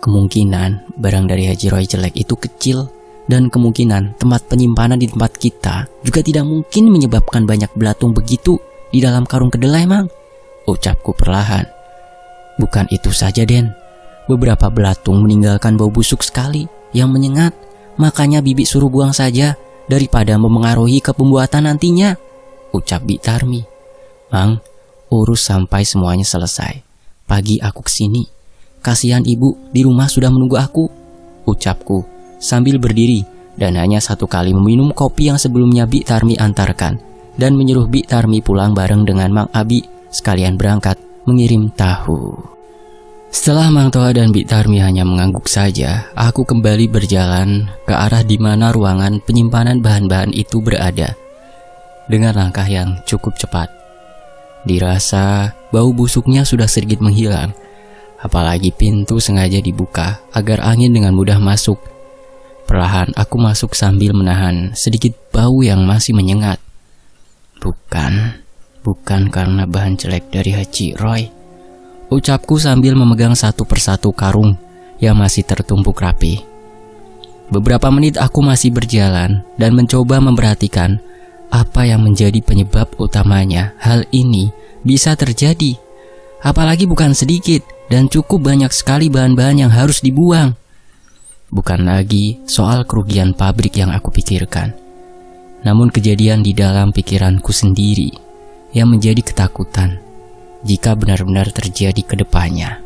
Kemungkinan barang dari Haji Roy jelek itu kecil, dan kemungkinan tempat penyimpanan di tempat kita juga tidak mungkin menyebabkan banyak belatung begitu di dalam karung kedelai, Mang, ucapku perlahan. "Bukan itu saja Den, beberapa belatung meninggalkan bau busuk sekali yang menyengat, makanya Bibi suruh buang saja daripada memengaruhi ke pembuatan nantinya," ucap Bi Tarmi. "Mang, urus sampai semuanya selesai. Pagi aku kesini. Kasihan ibu di rumah sudah menunggu aku," ucapku sambil berdiri dan hanya 1 kali meminum kopi yang sebelumnya Bi Tarmi antarkan, dan menyuruh Bi Tarmi pulang bareng dengan Mang Abi sekalian berangkat mengirim tahu. Setelah Mang Toha dan Bi Tarmi hanya mengangguk saja, aku kembali berjalan ke arah di mana ruangan penyimpanan bahan-bahan itu berada dengan langkah yang cukup cepat. Dirasa bau busuknya sudah sedikit menghilang, apalagi pintu sengaja dibuka agar angin dengan mudah masuk. Perlahan aku masuk sambil menahan sedikit bau yang masih menyengat. Bukan karena bahan jelek dari Haji Roy, ucapku sambil memegang 1 persatu karung yang masih tertumpuk rapi. Beberapa menit aku masih berjalan dan mencoba memperhatikan apa yang menjadi penyebab utamanya hal ini bisa terjadi. Apalagi bukan sedikit dan cukup banyak sekali bahan-bahan yang harus dibuang. Bukan lagi soal kerugian pabrik yang aku pikirkan, namun kejadian di dalam pikiranku sendiri yang menjadi ketakutan jika benar-benar terjadi ke depannya.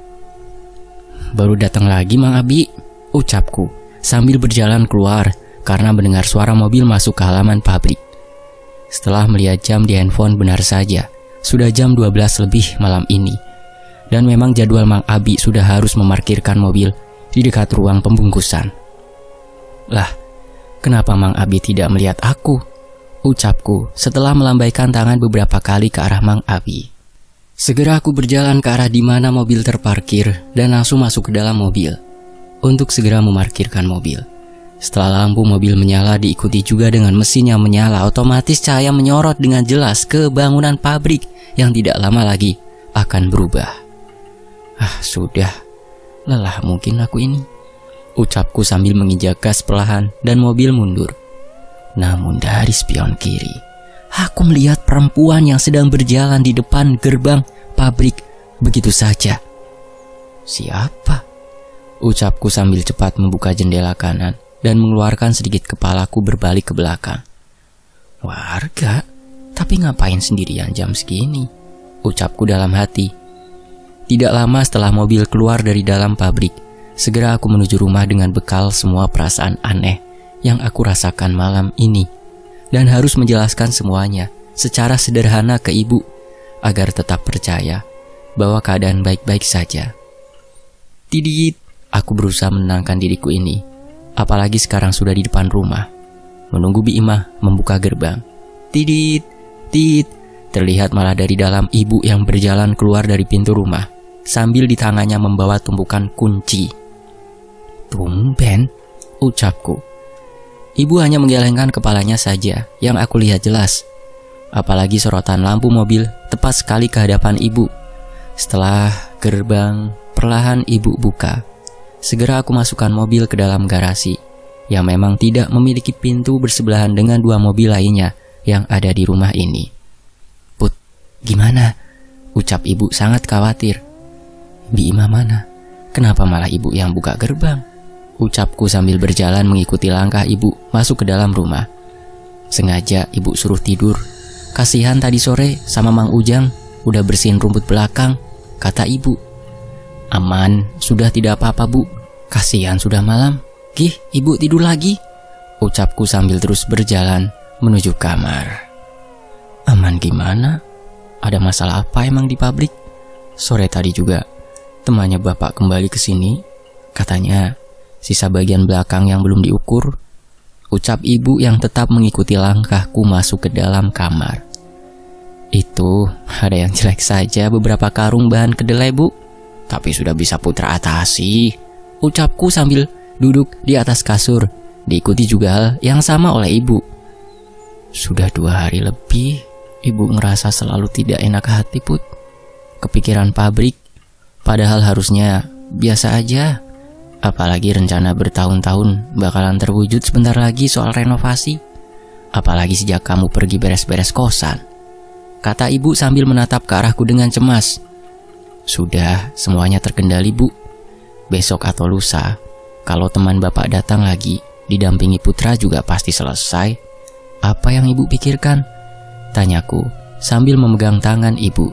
"Baru datang lagi Mang Abi," ucapku sambil berjalan keluar karena mendengar suara mobil masuk ke halaman pabrik. Setelah melihat jam di handphone, benar saja sudah jam 12 lebih malam ini, dan memang jadwal Mang Abi sudah harus memarkirkan mobil di dekat ruang pembungkusan. "Lah, kenapa Mang Abi tidak melihat aku?" ucapku setelah melambaikan tangan beberapa kali ke arah Mang Abi. Segera aku berjalan ke arah di mana mobil terparkir dan langsung masuk ke dalam mobil untuk segera memarkirkan mobil. Setelah lampu mobil menyala diikuti juga dengan mesin yang menyala, otomatis cahaya menyorot dengan jelas ke bangunan pabrik yang tidak lama lagi akan berubah. Sudah, lelah mungkin aku ini, ucapku sambil menginjak gas perlahan dan mobil mundur. Namun dari spion kiri, aku melihat perempuan yang sedang berjalan di depan gerbang pabrik begitu saja. Siapa? Ucapku sambil cepat membuka jendela kanan dan mengeluarkan sedikit kepalaku berbalik ke belakang. Warga? Tapi ngapain sendirian jam segini? Ucapku dalam hati. Tidak lama setelah mobil keluar dari dalam pabrik, segera aku menuju rumah dengan bekal semua perasaan aneh yang aku rasakan malam ini, dan harus menjelaskan semuanya secara sederhana ke ibu agar tetap percaya bahwa keadaan baik-baik saja. Tidit, aku berusaha menenangkan diriku ini. Apalagi sekarang sudah di depan rumah, menunggu Bi Imah membuka gerbang. Tidit, tit, terlihat malah dari dalam ibu yang berjalan keluar dari pintu rumah, sambil di tangannya membawa tumpukan kunci. Tumben, ucapku. Ibu hanya menggelengkan kepalanya saja, yang aku lihat jelas. Apalagi sorotan lampu mobil tepat sekali ke hadapan ibu. Setelah gerbang perlahan ibu buka, segera aku masukkan mobil ke dalam garasi yang memang tidak memiliki pintu bersebelahan dengan dua mobil lainnya yang ada di rumah ini. Put, gimana? Ucap ibu sangat khawatir. Bi Imah mana? Kenapa malah ibu yang buka gerbang? Ucapku sambil berjalan mengikuti langkah ibu masuk ke dalam rumah. Sengaja ibu suruh tidur. Kasihan tadi sore sama Mang Ujang udah bersihin rumput belakang, kata ibu. Aman, sudah tidak apa-apa bu. Kasihan sudah malam. Gih, ibu tidur lagi, ucapku sambil terus berjalan menuju kamar. Aman gimana? Ada masalah apa emang di pabrik? Sore tadi juga temannya bapak kembali ke sini. Katanya sisa bagian belakang yang belum diukur. Ucap ibu yang tetap mengikuti langkahku masuk ke dalam kamar. Itu ada yang jelek saja beberapa karung bahan kedelai bu, tapi sudah bisa Putra atasi, ucapku sambil duduk di atas kasur, diikuti juga hal yang sama oleh ibu. Sudah 2 hari lebih, ibu ngerasa selalu tidak enak hati Put. Kepikiran pabrik, padahal harusnya biasa aja. Apalagi rencana bertahun-tahun bakalan terwujud sebentar lagi soal renovasi. Apalagi sejak kamu pergi beres-beres kosan, kata ibu sambil menatap ke arahku dengan cemas. Sudah, semuanya terkendali bu. Besok atau lusa, kalau teman bapak datang lagi, didampingi Putra juga pasti selesai. Apa yang ibu pikirkan? Tanyaku sambil memegang tangan ibu.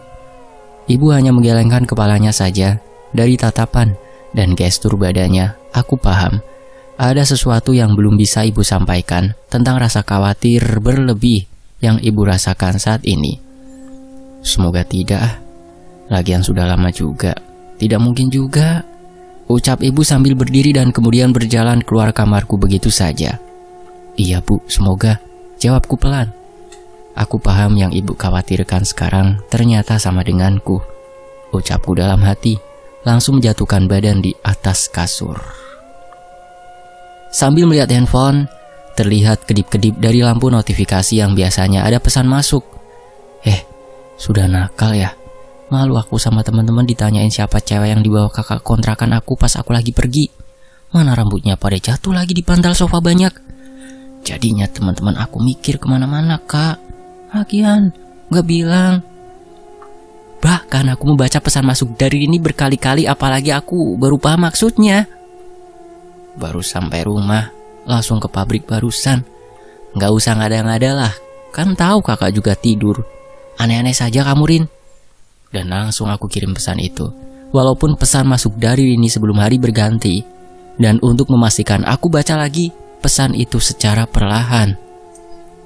Ibu hanya menggelengkan kepalanya saja. Dari tatapan dan gestur badannya, aku paham ada sesuatu yang belum bisa ibu sampaikan tentang rasa khawatir berlebih yang ibu rasakan saat ini. Semoga tidak. Lagian sudah lama juga. Tidak mungkin juga, ucap ibu sambil berdiri dan kemudian berjalan keluar kamarku begitu saja. Iya bu, semoga, jawabku pelan. Aku paham yang ibu khawatirkan sekarang ternyata sama denganku, ucapku dalam hati, langsung menjatuhkan badan di atas kasur. Sambil melihat handphone, terlihat kedip-kedip dari lampu notifikasi yang biasanya ada pesan masuk. Sudah nakal ya. Malu aku sama teman-teman ditanyain siapa cewek yang dibawa kakak kontrakan aku pas aku lagi pergi. Mana rambutnya pada jatuh lagi di bantal sofa banyak. Jadinya teman-teman aku mikir kemana-mana kak. Lagian gak bilang. Bahkan aku membaca pesan masuk dari ini berkali-kali, apalagi aku baru paham maksudnya. Baru sampai rumah, langsung ke pabrik barusan. Gak usah ngada-ngada lah, kan tahu kakak juga tidur. Aneh-aneh saja kamu Rin. Dan langsung aku kirim pesan itu, walaupun pesan masuk dari ini sebelum hari berganti. Dan untuk memastikan aku baca lagi pesan itu secara perlahan.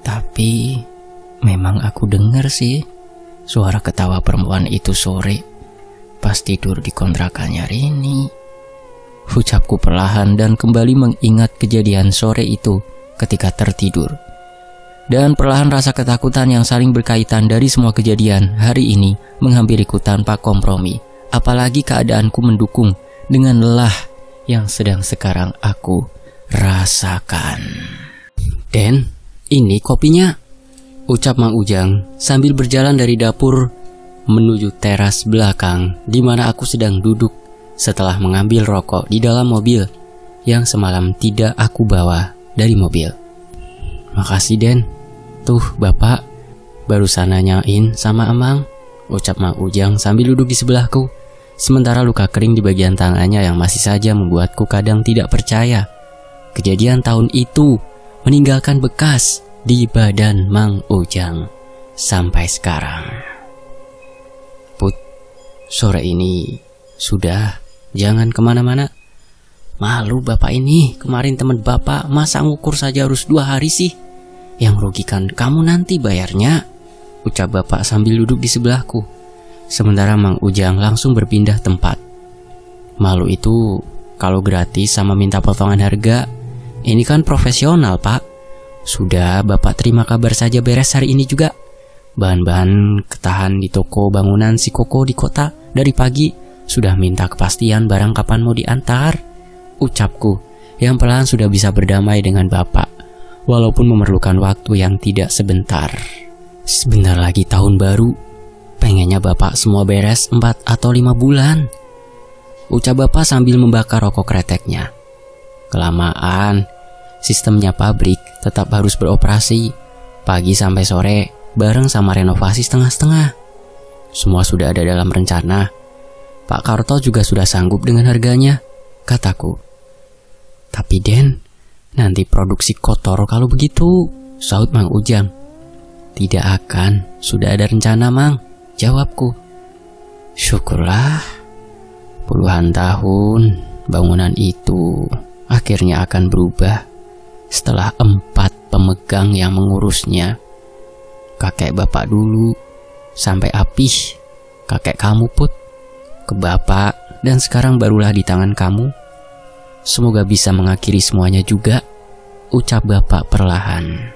Tapi memang aku dengar sih suara ketawa perempuan itu sore pas tidur di kontrakannya Rini. Ucapku perlahan dan kembali mengingat kejadian sore itu ketika tertidur. Dan perlahan rasa ketakutan yang saling berkaitan dari semua kejadian hari ini menghampiriku tanpa kompromi. Apalagi keadaanku mendukung dengan lelah yang sedang sekarang aku rasakan. "Den, ini kopinya," ucap Mang Ujang sambil berjalan dari dapur menuju teras belakang di mana aku sedang duduk setelah mengambil rokok di dalam mobil yang semalam tidak aku bawa dari mobil. "Makasih, Den. Tuh, Bapak barusan nanyain sama Amang," ucap Mang Ujang sambil duduk di sebelahku. Sementara luka kering di bagian tangannya yang masih saja membuatku kadang tidak percaya. Kejadian tahun itu meninggalkan bekas di badan Mang Ujang sampai sekarang. "Put, sore ini sudah, jangan kemana-mana. Malu Bapak ini, kemarin teman Bapak masa ngukur saja harus 2 hari sih. Yang rugikan kamu nanti bayarnya," ucap Bapak sambil duduk di sebelahku. Sementara Mang Ujang langsung berpindah tempat. "Malu itu kalau gratis sama minta potongan harga. Ini kan profesional, Pak. Sudah, Bapak terima kabar saja beres hari ini juga. Bahan-bahan ketahan di toko bangunan si Koko di kota dari pagi. Sudah minta kepastian barang kapan mau diantar," ucapku yang perlahan sudah bisa berdamai dengan Bapak, walaupun memerlukan waktu yang tidak sebentar. "Sebentar lagi tahun baru. Pengennya Bapak semua beres 4 atau 5 bulan," ucap Bapak sambil membakar rokok kreteknya. "Kelamaan, sistemnya pabrik tetap harus beroperasi pagi sampai sore bareng sama renovasi setengah-setengah. Semua sudah ada dalam rencana. Pak Karto juga sudah sanggup dengan harganya," kataku. "Tapi Den, nanti produksi kotor kalau begitu," sahut Mang Ujang. "Tidak akan, sudah ada rencana Mang," jawabku. "Syukurlah, puluhan tahun bangunan itu akhirnya akan berubah setelah 4 pemegang yang mengurusnya. Kakek Bapak dulu, sampai Apih, kakek kamu Put, ke Bapak, dan sekarang barulah di tangan kamu. Semoga bisa mengakhiri semuanya juga," ucap Bapak perlahan.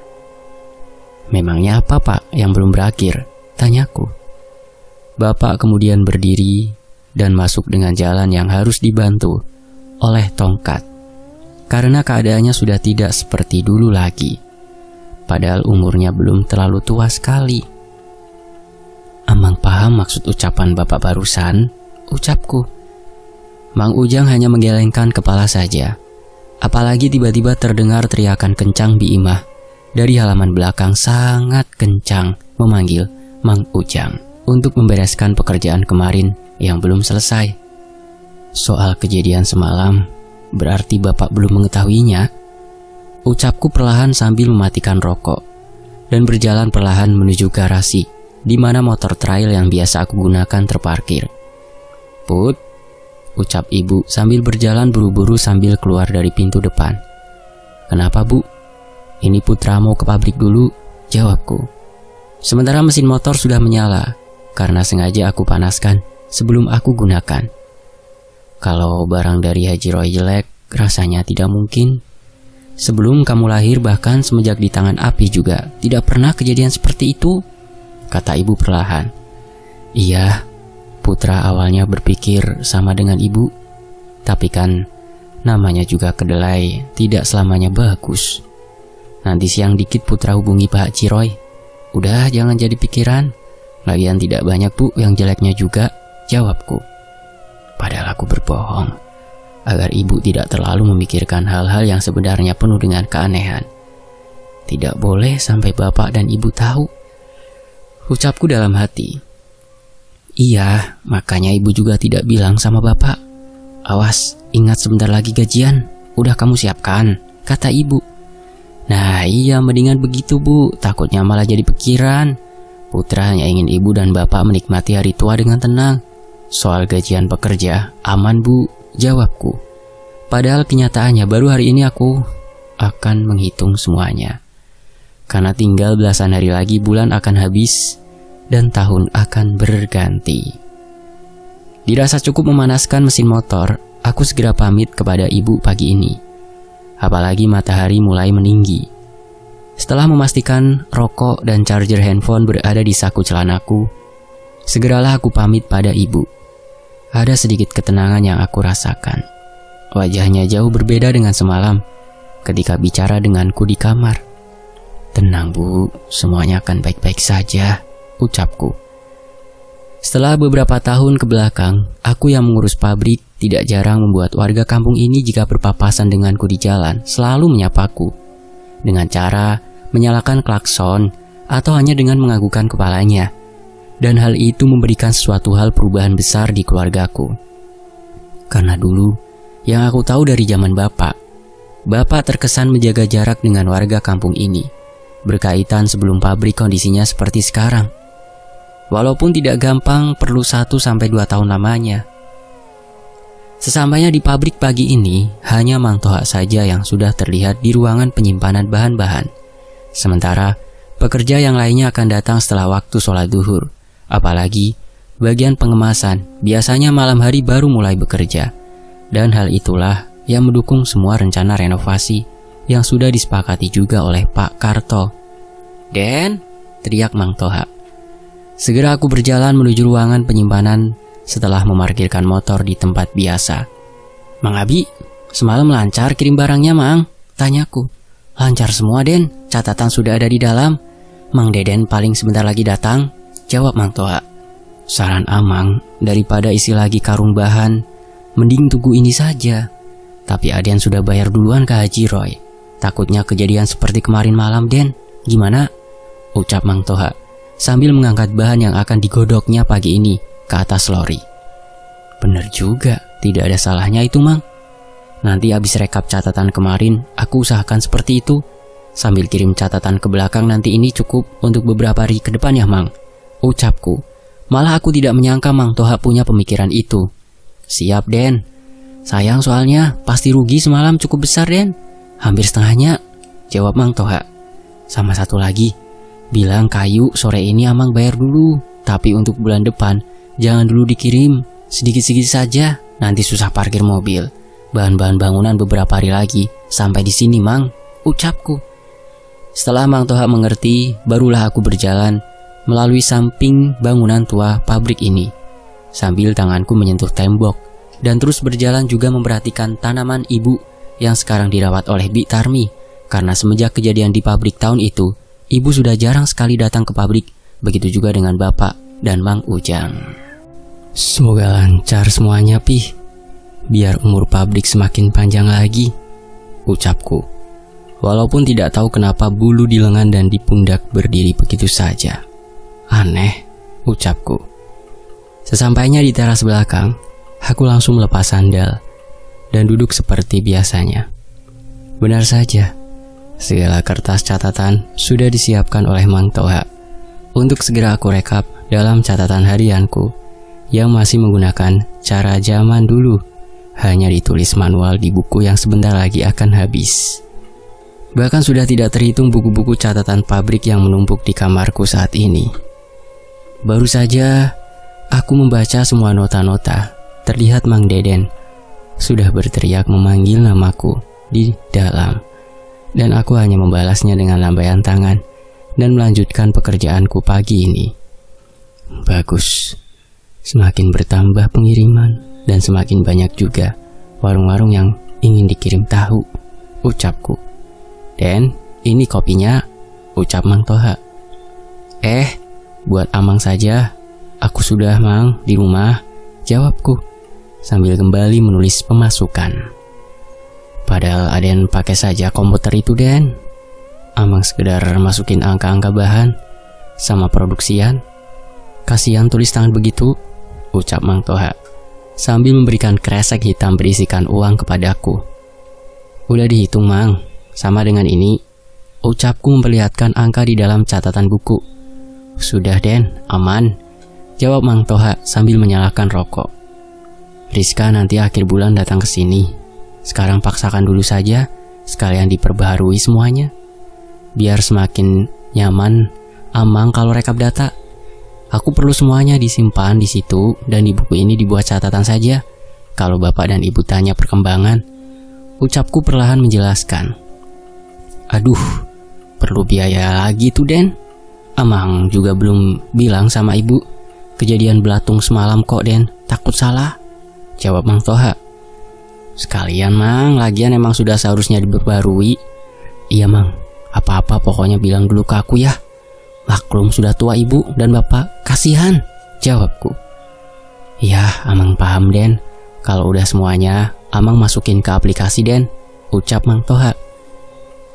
"Memangnya apa Pak yang belum berakhir?" tanyaku. Bapak kemudian berdiri dan masuk dengan jalan yang harus dibantu oleh tongkat, karena keadaannya sudah tidak seperti dulu lagi. Padahal umurnya belum terlalu tua sekali. "Amang paham maksud ucapan Bapak barusan," ucapku. Mang Ujang hanya menggelengkan kepala saja. Apalagi tiba-tiba terdengar teriakan kencang Biimah dari halaman belakang sangat kencang memanggil Mang Ujang untuk membereskan pekerjaan kemarin yang belum selesai. "Soal kejadian semalam, berarti Bapak belum mengetahuinya," ucapku perlahan sambil mematikan rokok dan berjalan perlahan menuju garasi di mana motor trail yang biasa aku gunakan terparkir. "Put," ucap ibu sambil berjalan buru-buru sambil keluar dari pintu depan. "Kenapa Bu?" "Ini Putra mau ke pabrik dulu," jawabku. Sementara mesin motor sudah menyala karena sengaja aku panaskan sebelum aku gunakan. Kalau barang dari Haji Roy jelek, rasanya tidak mungkin. Sebelum kamu lahir bahkan semenjak di tangan Api juga tidak pernah kejadian seperti itu, kata ibu perlahan. Iya, Putra awalnya berpikir sama dengan ibu, tapi kan namanya juga kedelai tidak selamanya bagus. Nanti siang dikit Putra hubungi Pak Haji Roy. Udah jangan jadi pikiran. Lagian tidak banyak Bu yang jeleknya juga, jawabku. Padahal aku berbohong agar ibu tidak terlalu memikirkan hal-hal yang sebenarnya penuh dengan keanehan. Tidak boleh sampai bapak dan ibu tahu, ucapku dalam hati. Iya, makanya ibu juga tidak bilang sama bapak. Awas, ingat sebentar lagi gajian, udah kamu siapkan, kata ibu. Nah iya, mendingan begitu Bu, takutnya malah jadi pikiran. Putra hanya ingin ibu dan bapak menikmati hari tua dengan tenang. Soal gajian pekerja, aman Bu, jawabku. Padahal kenyataannya baru hari ini aku akan menghitung semuanya. Karena tinggal belasan hari lagi bulan akan habis dan tahun akan berganti. Dirasa cukup memanaskan mesin motor, aku segera pamit kepada ibu pagi ini. Apalagi matahari mulai meninggi. Setelah memastikan rokok dan charger handphone berada di saku celanaku, segeralah aku pamit pada ibu. Ada sedikit ketenangan yang aku rasakan. Wajahnya jauh berbeda dengan semalam ketika bicara denganku di kamar. "Tenang Bu, semuanya akan baik-baik saja," ucapku. Setelah beberapa tahun ke belakang, aku yang mengurus pabrik tidak jarang membuat warga kampung ini jika berpapasan denganku di jalan selalu menyapaku dengan cara menyalakan klakson atau hanya dengan menganggukkan kepalanya. Dan hal itu memberikan sesuatu hal perubahan besar di keluargaku. Karena dulu, yang aku tahu dari zaman Bapak terkesan menjaga jarak dengan warga kampung ini, berkaitan sebelum pabrik kondisinya seperti sekarang. Walaupun tidak gampang, perlu 1-2 tahun lamanya. Sesampainya di pabrik pagi ini, hanya Mang Toha saja yang sudah terlihat di ruangan penyimpanan bahan-bahan. Sementara, pekerja yang lainnya akan datang setelah waktu sholat duhur. Apalagi, bagian pengemasan biasanya malam hari baru mulai bekerja. Dan hal itulah yang mendukung semua rencana renovasi yang sudah disepakati juga oleh Pak Karto. "Den!" teriak Mang Toha. Segera aku berjalan menuju ruangan penyimpanan setelah memarkirkan motor di tempat biasa. "Mang Abi, semalam lancar kirim barangnya, Mang?" tanyaku. "Lancar semua, Den. Catatan sudah ada di dalam. Mang Deden paling sebentar lagi datang," jawab Mang Toha. "Saran Amang, daripada isi lagi karung bahan, mending tunggu ini saja. Tapi Aden sudah bayar duluan ke Haji Roy. Takutnya kejadian seperti kemarin malam, Den. Gimana?" ucap Mang Toha sambil mengangkat bahan yang akan digodoknya pagi ini ke atas lori. "Bener juga, tidak ada salahnya itu, Mang. Nanti habis rekap catatan kemarin, aku usahakan seperti itu. Sambil kirim catatan ke belakang nanti ini cukup untuk beberapa hari ke depan ya, Mang," ucapku. Malah aku tidak menyangka Mang Toha punya pemikiran itu. "Siap, Den. Sayang soalnya pasti rugi semalam cukup besar, Den. Hampir setengahnya," jawab Mang Toha. "Sama satu lagi, bilang kayu sore ini Amang bayar dulu. Tapi untuk bulan depan, jangan dulu dikirim. Sedikit-sedikit saja, nanti susah parkir mobil. Bahan-bahan bangunan beberapa hari lagi sampai di sini, Mang," ucapku. Setelah Mang Toha mengerti, barulah aku berjalan melalui samping bangunan tua pabrik ini, sambil tanganku menyentuh tembok, dan terus berjalan juga memperhatikan tanaman ibu yang sekarang dirawat oleh Bi Tarmi. Karena semenjak kejadian di pabrik tahun itu, ibu sudah jarang sekali datang ke pabrik. Begitu juga dengan Bapak dan Mang Ujang. "Semoga lancar semuanya, Pi. Biar umur pabrik semakin panjang lagi," ucapku. Walaupun tidak tahu kenapa bulu di lengan dan di pundak berdiri begitu saja. "Aneh," ucapku. Sesampainya di teras belakang, aku langsung melepas sandal dan duduk seperti biasanya. Benar saja, segala kertas catatan sudah disiapkan oleh Mang Toha untuk segera aku rekap dalam catatan harianku yang masih menggunakan cara zaman dulu, hanya ditulis manual di buku yang sebentar lagi akan habis. Bahkan sudah tidak terhitung buku-buku catatan pabrik yang menumpuk di kamarku saat ini. Baru saja aku membaca semua nota-nota, terlihat Mang Deden sudah berteriak memanggil namaku di dalam, dan aku hanya membalasnya dengan lambaian tangan dan melanjutkan pekerjaanku pagi ini. Bagus, semakin bertambah pengiriman dan semakin banyak juga warung-warung yang ingin dikirim tahu, ucapku. "Den, ini kopinya," ucap Mang Toha. Buat Amang saja. Aku sudah, Mang, di rumah," jawabku sambil kembali menulis pemasukan. "Padahal Aden pakai saja komputer itu, Den. Amang sekedar masukin angka-angka bahan sama produksian. Kasihan tulis tangan begitu," ucap Mang Toha sambil memberikan kresek hitam berisikan uang kepadaku. "Udah dihitung, Mang, sama dengan ini," ucapku memperlihatkan angka di dalam catatan buku. "Sudah, Den, aman," jawab Mang Toha sambil menyalakan rokok. "Rizka nanti akhir bulan datang ke sini. Sekarang paksakan dulu saja, sekalian diperbaharui semuanya. Biar semakin nyaman Amang kalau rekap data. Aku perlu semuanya disimpan di situ dan di buku ini dibuat catatan saja. Kalau Bapak dan Ibu tanya perkembangan," ucapku perlahan menjelaskan. "Aduh, perlu biaya lagi tuh Den. Amang juga belum bilang sama ibu kejadian belatung semalam kok Den, takut salah, jawab Mang Toha. Sekalian Mang, lagian emang sudah seharusnya diperbarui. Iya Mang, apa-apa pokoknya bilang dulu ke aku ya. Maklum sudah tua ibu dan bapak, kasihan, jawabku. Ya, Amang paham Den. Kalau udah semuanya, Amang masukin ke aplikasi Den, ucap Mang Toha.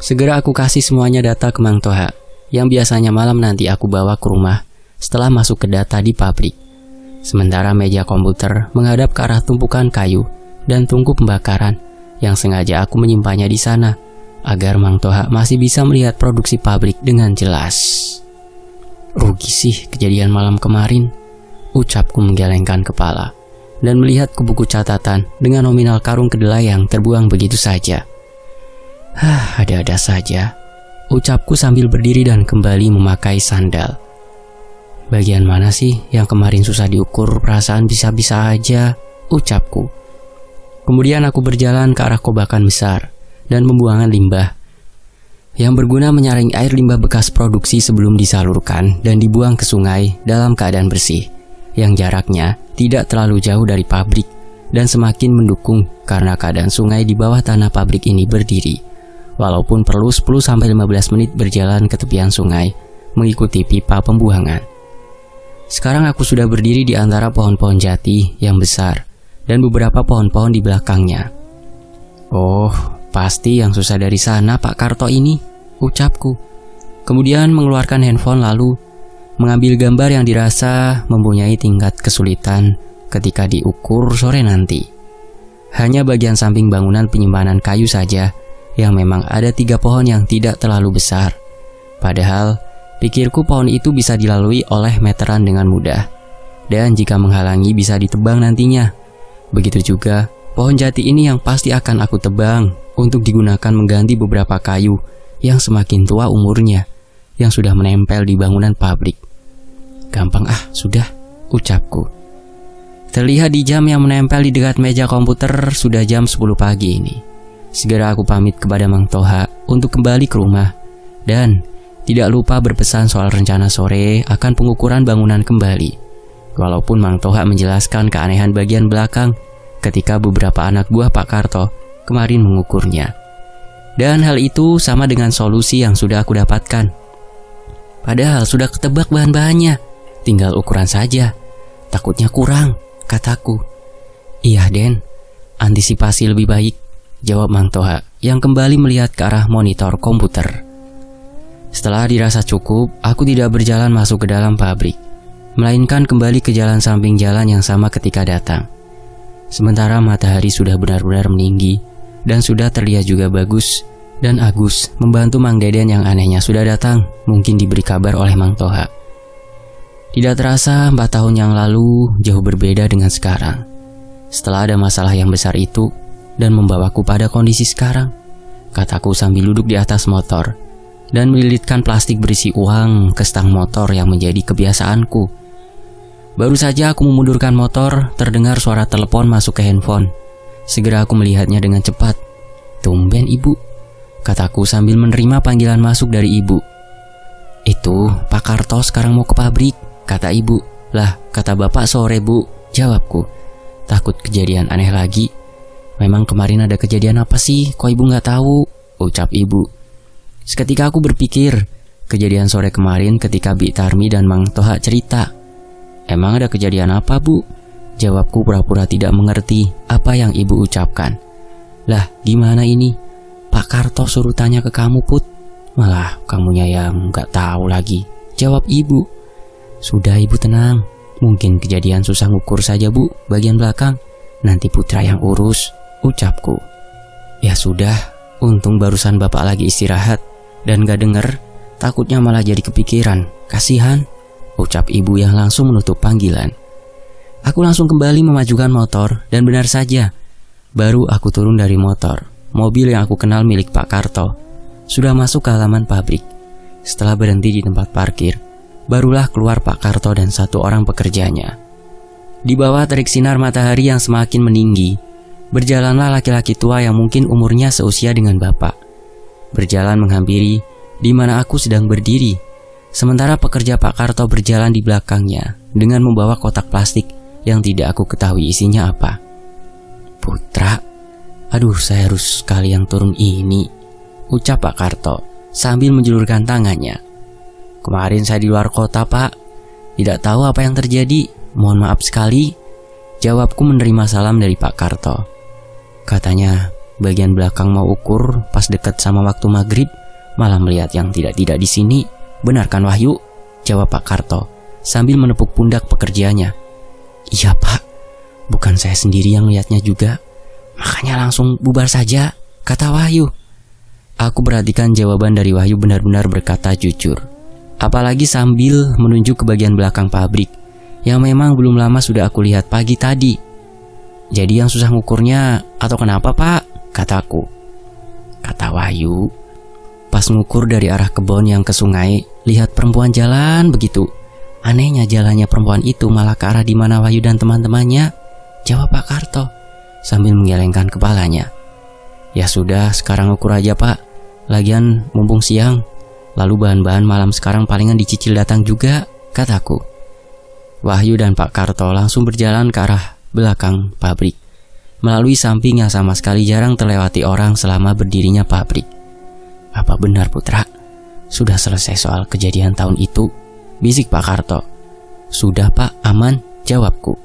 Segera aku kasih semuanya data ke Mang Toha, yang biasanya malam nanti aku bawa ke rumah setelah masuk ke data di pabrik. Sementara meja komputer menghadap ke arah tumpukan kayu dan tungku pembakaran yang sengaja aku menyimpannya di sana agar Mang Toha masih bisa melihat produksi pabrik dengan jelas. Rugi sih kejadian malam kemarin, ucapku menggelengkan kepala dan melihat ke buku catatan dengan nominal karung kedelai yang terbuang begitu saja. Ada-ada saja, ucapku sambil berdiri dan kembali memakai sandal. Bagian mana sih yang kemarin susah diukur, perasaan bisa-bisa aja, ucapku. Kemudian aku berjalan ke arah kobakan besar dan pembuangan limbah yang berguna menyaring air limbah bekas produksi sebelum disalurkan dan dibuang ke sungai dalam keadaan bersih, yang jaraknya tidak terlalu jauh dari pabrik dan semakin mendukung karena keadaan sungai di bawah tanah pabrik ini berdiri, walaupun perlu 10-15 menit berjalan ke tepian sungai mengikuti pipa pembuangan. Sekarang aku sudah berdiri di antara pohon-pohon jati yang besar dan beberapa pohon-pohon di belakangnya. Oh, pasti yang susah dari sana Pak Karto ini, ucapku. Kemudian mengeluarkan handphone lalu mengambil gambar yang dirasa mempunyai tingkat kesulitan ketika diukur sore nanti. Hanya bagian samping bangunan penyimpanan kayu saja yang memang ada 3 pohon yang tidak terlalu besar. Padahal pikirku pohon itu bisa dilalui oleh meteran dengan mudah, dan jika menghalangi bisa ditebang nantinya. Begitu juga pohon jati ini yang pasti akan aku tebang untuk digunakan mengganti beberapa kayu yang semakin tua umurnya, yang sudah menempel di bangunan pabrik. Gampang sudah, ucapku. Terlihat di jam yang menempel di dekat meja komputer sudah jam 10 pagi ini. Segera aku pamit kepada Mang Toha untuk kembali ke rumah dan tidak lupa berpesan soal rencana sore akan pengukuran bangunan kembali. Walaupun Mang Toha menjelaskan keanehan bagian belakang ketika beberapa anak buah Pak Karto kemarin mengukurnya. Dan hal itu sama dengan solusi yang sudah aku dapatkan. Padahal sudah ketebak bahan-bahannya, tinggal ukuran saja. Takutnya kurang, kataku. Iya Den, antisipasi lebih baik, jawab Mang Toha yang kembali melihat ke arah monitor komputer. Setelah dirasa cukup, aku tidak berjalan masuk ke dalam pabrik, melainkan kembali ke jalan samping jalan yang sama ketika datang. Sementara matahari sudah benar-benar meninggi dan sudah terlihat juga bagus, dan Agus membantu Mang Deden yang anehnya sudah datang, mungkin diberi kabar oleh Mang Toha. Tidak terasa 4 tahun yang lalu jauh berbeda dengan sekarang. Setelah ada masalah yang besar itu dan membawaku pada kondisi sekarang, kataku sambil duduk di atas motor dan melilitkan plastik berisi uang ke stang motor yang menjadi kebiasaanku. Baru saja aku memundurkan motor, terdengar suara telepon masuk ke handphone. Segera aku melihatnya dengan cepat. Tumben ibu, kataku sambil menerima panggilan masuk dari ibu. Itu Pak Karto sekarang mau ke pabrik, kata ibu. Lah, kata bapak sore bu, jawabku. Takut kejadian aneh lagi. Memang kemarin ada kejadian apa sih, kok ibu gak tahu, ucap ibu. Seketika aku berpikir, kejadian sore kemarin ketika Bi Tarmi dan Mang Toha cerita. Emang ada kejadian apa bu? Jawabku pura-pura tidak mengerti apa yang ibu ucapkan. Lah gimana ini? Pak Karto suruh tanya ke kamu Put. Malah kamunya yang gak tahu lagi, jawab ibu. Sudah ibu tenang, mungkin kejadian susah ngukur saja bu, bagian belakang. Nanti Putra yang urus, ucapku. Ya sudah, untung barusan bapak lagi istirahat dan gak denger, takutnya malah jadi kepikiran, kasihan, ucap ibu yang langsung menutup panggilan. Aku langsung kembali memajukan motor dan benar saja, baru aku turun dari motor, mobil yang aku kenal milik Pak Karto sudah masuk ke halaman pabrik. Setelah berhenti di tempat parkir, barulah keluar Pak Karto dan 1 orang pekerjanya. Di bawah terik sinar matahari yang semakin meninggi, berjalanlah laki-laki tua yang mungkin umurnya seusia dengan bapak. Berjalan menghampiri di mana aku sedang berdiri, sementara pekerja Pak Karto berjalan di belakangnya dengan membawa kotak plastik yang tidak aku ketahui isinya apa. "Putra, aduh saya harus sekali yang turun ini," ucap Pak Karto sambil menjulurkan tangannya. "Kemarin saya di luar kota, Pak. Tidak tahu apa yang terjadi. Mohon maaf sekali," jawabku menerima salam dari Pak Karto. Katanya bagian belakang mau ukur pas deket sama waktu maghrib, malah melihat yang tidak-tidak di sini. "Benar kan Wahyu?" jawab Pak Karto sambil menepuk pundak pekerjanya. "Iya Pak, bukan saya sendiri yang lihatnya juga. Makanya langsung bubar saja," kata Wahyu. Aku perhatikan jawaban dari Wahyu benar-benar berkata jujur. Apalagi sambil menunjuk ke bagian belakang pabrik yang memang belum lama sudah aku lihat pagi tadi. "Jadi yang susah ngukurnya atau kenapa Pak?" kataku. Kata Wahyu, "Pas ngukur dari arah kebun yang ke sungai, lihat perempuan jalan begitu. Anehnya jalannya perempuan itu malah ke arah di mana Wahyu dan teman-temannya," jawab Pak Karto sambil menggelengkan kepalanya. "Ya sudah, sekarang ukur aja Pak. Lagian mumpung siang, lalu bahan-bahan malam sekarang palingan dicicil datang juga," kataku. Wahyu dan Pak Karto langsung berjalan ke arah belakang pabrik, melalui samping yang sama sekali jarang terlewati orang selama berdirinya pabrik. "Apa benar Putra? Sudah selesai soal kejadian tahun itu?" bisik Pak Karto. "Sudah Pak, aman," jawabku.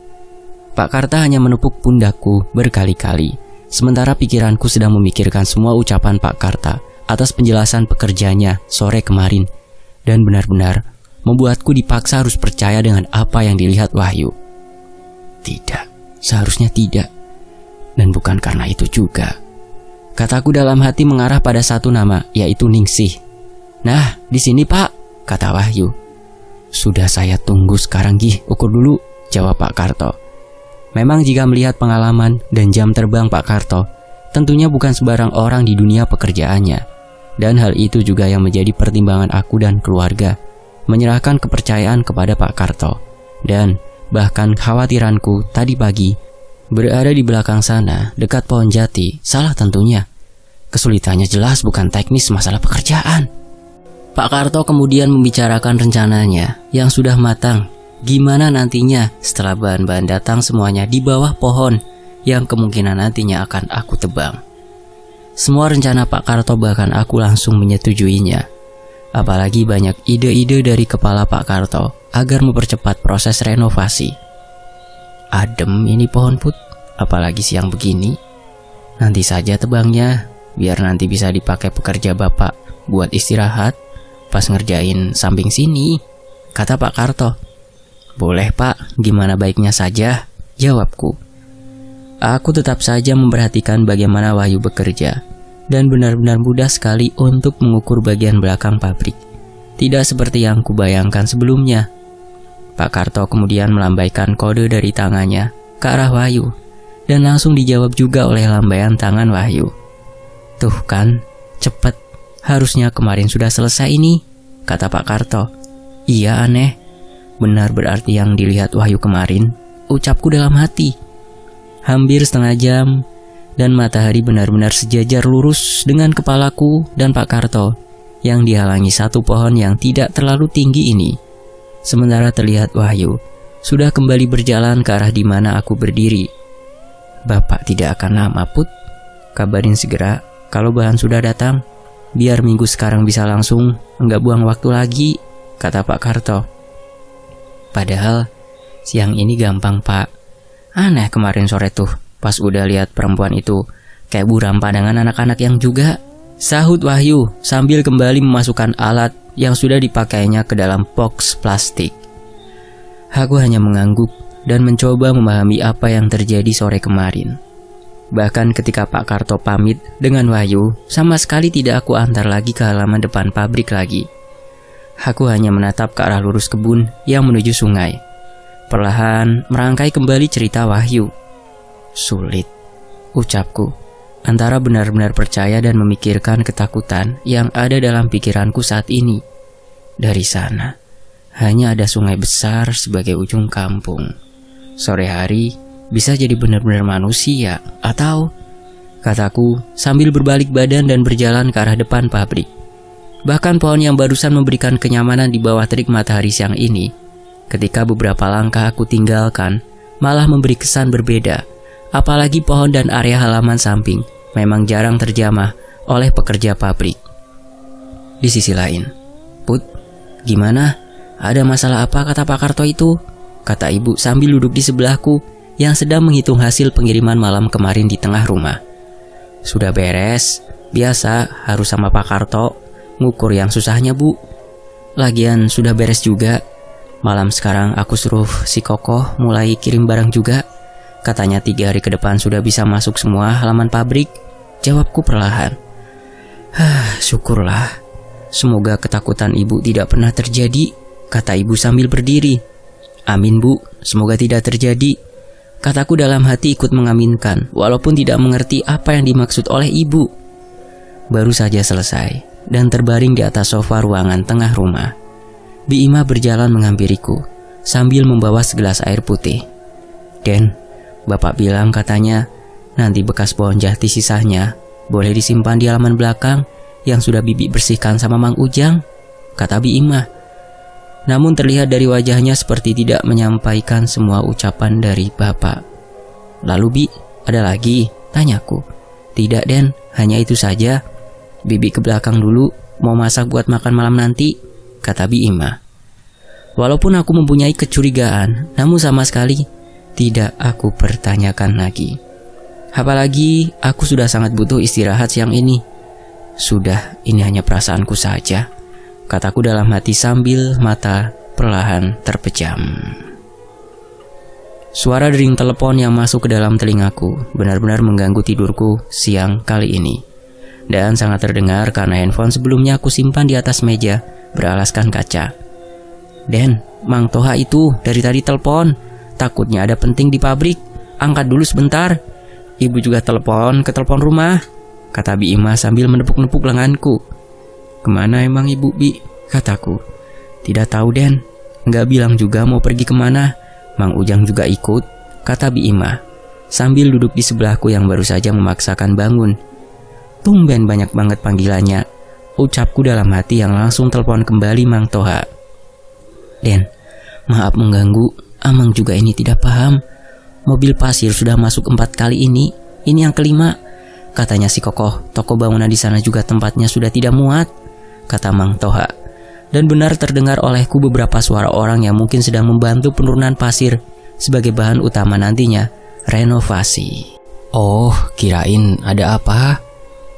Pak Karto hanya menepuk pundakku berkali-kali, sementara pikiranku sedang memikirkan semua ucapan Pak Karto atas penjelasan pekerjanya sore kemarin, dan benar-benar membuatku dipaksa harus percaya dengan apa yang dilihat Wahyu. Tidak, seharusnya tidak. Dan bukan karena itu juga. Kataku dalam hati mengarah pada satu nama, yaitu Ningsih. "Nah, di sini Pak," kata Wahyu. "Sudah saya tunggu sekarang Gih, ukur dulu," jawab Pak Karto. Memang jika melihat pengalaman dan jam terbang Pak Karto, tentunya bukan sembarang orang di dunia pekerjaannya. Dan hal itu juga yang menjadi pertimbangan aku dan keluarga, menyerahkan kepercayaan kepada Pak Karto. Dan bahkan khawatiranku tadi pagi berada di belakang sana, dekat pohon jati, salah tentunya. Kesulitannya jelas bukan teknis masalah pekerjaan. Pak Karto kemudian membicarakan rencananya yang sudah matang. Gimana nantinya setelah bahan-bahan datang semuanya di bawah pohon yang kemungkinan nantinya akan aku tebang. Semua rencana Pak Karto bahkan aku langsung menyetujuinya. Apalagi banyak ide-ide dari kepala Pak Karto agar mempercepat proses renovasi. Adem ini pohon Put, apalagi siang begini. Nanti saja tebangnya, biar nanti bisa dipakai pekerja Bapak buat istirahat pas ngerjain samping sini, kata Pak Karto. "Boleh Pak, gimana baiknya saja," jawabku. Aku tetap saja memperhatikan bagaimana Wahyu bekerja, dan benar-benar mudah sekali untuk mengukur bagian belakang pabrik. Tidak seperti yang kubayangkan sebelumnya. Pak Karto kemudian melambaikan kode dari tangannya ke arah Wahyu, dan langsung dijawab juga oleh lambaian tangan Wahyu. "Tuh kan, cepet. Harusnya kemarin sudah selesai ini," kata Pak Karto. "Iya aneh. Benar berarti yang dilihat Wahyu kemarin," ucapku dalam hati. Hampir setengah jam, dan matahari benar-benar sejajar lurus dengan kepalaku dan Pak Karto yang dihalangi satu pohon yang tidak terlalu tinggi ini. Sementara terlihat Wahyu sudah kembali berjalan ke arah di mana aku berdiri. "Bapak tidak akan lama Put. Kabarin segera kalau bahan sudah datang, biar minggu sekarang bisa langsung, enggak buang waktu lagi," kata Pak Karto. "Padahal siang ini gampang Pak. Aneh kemarin sore tuh pas udah lihat perempuan itu kayak buram padangan anak-anak yang juga," sahut Wahyu sambil kembali memasukkan alat yang sudah dipakainya ke dalam box plastik. Aku hanya mengangguk dan mencoba memahami apa yang terjadi sore kemarin. Bahkan ketika Pak Karto pamit dengan Wahyu, sama sekali tidak aku antar lagi ke halaman depan pabrik lagi. Aku hanya menatap ke arah lurus kebun yang menuju sungai. Perlahan merangkai kembali cerita Wahyu. Sulit, ucapku, antara benar-benar percaya dan memikirkan ketakutan yang ada dalam pikiranku saat ini. Dari sana, hanya ada sungai besar sebagai ujung kampung. Sore hari bisa jadi benar-benar manusia, atau, kataku sambil berbalik badan dan berjalan ke arah depan pabrik. Bahkan pohon yang barusan memberikan kenyamanan di bawah terik matahari siang ini, ketika beberapa langkah aku tinggalkan, malah memberi kesan berbeda. Apalagi pohon dan area halaman samping memang jarang terjamah oleh pekerja pabrik. Di sisi lain, "Put, gimana? Ada masalah apa?" kata Pak Karto itu, kata ibu sambil duduk di sebelahku yang sedang menghitung hasil pengiriman malam kemarin di tengah rumah. "Sudah beres, biasa harus sama Pak Karto, ngukur yang susahnya bu. Lagian sudah beres juga. Malam sekarang aku suruh si Kokoh mulai kirim barang juga. Katanya 3 hari ke depan sudah bisa masuk semua halaman pabrik," jawabku perlahan. Syukurlah. Semoga ketakutan ibu tidak pernah terjadi, kata ibu sambil berdiri. "Amin bu, semoga tidak terjadi," kataku dalam hati ikut mengaminkan, walaupun tidak mengerti apa yang dimaksud oleh ibu. Baru saja selesai dan terbaring di atas sofa ruangan tengah rumah, Bi Ima berjalan menghampiriku sambil membawa segelas air putih. "Den, Bapak bilang katanya nanti bekas pohon jati sisanya boleh disimpan di halaman belakang yang sudah Bibi bersihkan sama Mang Ujang," kata Bi Ima. Namun terlihat dari wajahnya seperti tidak menyampaikan semua ucapan dari Bapak. "Lalu Bi, ada lagi?" tanyaku. "Tidak Den, hanya itu saja. Bibi ke belakang dulu, mau masak buat makan malam nanti," kata Bi Ima. Walaupun aku mempunyai kecurigaan, namun sama sekali tidak aku pertanyakan lagi. Apalagi aku sudah sangat butuh istirahat siang ini. "Sudah, ini hanya perasaanku saja," kataku dalam hati sambil mata perlahan terpejam. Suara dering telepon yang masuk ke dalam telingaku benar-benar mengganggu tidurku siang kali ini. Dan sangat terdengar karena handphone sebelumnya aku simpan di atas meja beralaskan kaca. "Den, Mang Toha itu dari tadi telepon. Takutnya ada penting di pabrik. Angkat dulu sebentar. Ibu juga telepon ke telepon rumah," kata Bi Ima sambil menepuk-nepuk lenganku. "Kemana emang ibu Bi?" kataku. "Tidak tahu Den, nggak bilang juga mau pergi kemana. Mang Ujang juga ikut," kata Bi Ima sambil duduk di sebelahku yang baru saja memaksakan bangun. Tumben banyak banget panggilannya, ucapku dalam hati yang langsung telepon kembali Mang Toha. "Den, maaf mengganggu, Amang juga ini tidak paham. Mobil pasir sudah masuk 4 kali ini yang kelima. Katanya si Kokoh, toko bangunan di sana juga tempatnya sudah tidak muat," kata Mang Toha. Dan benar terdengar olehku beberapa suara orang yang mungkin sedang membantu penurunan pasir sebagai bahan utama nantinya renovasi. "Oh, kirain ada apa?"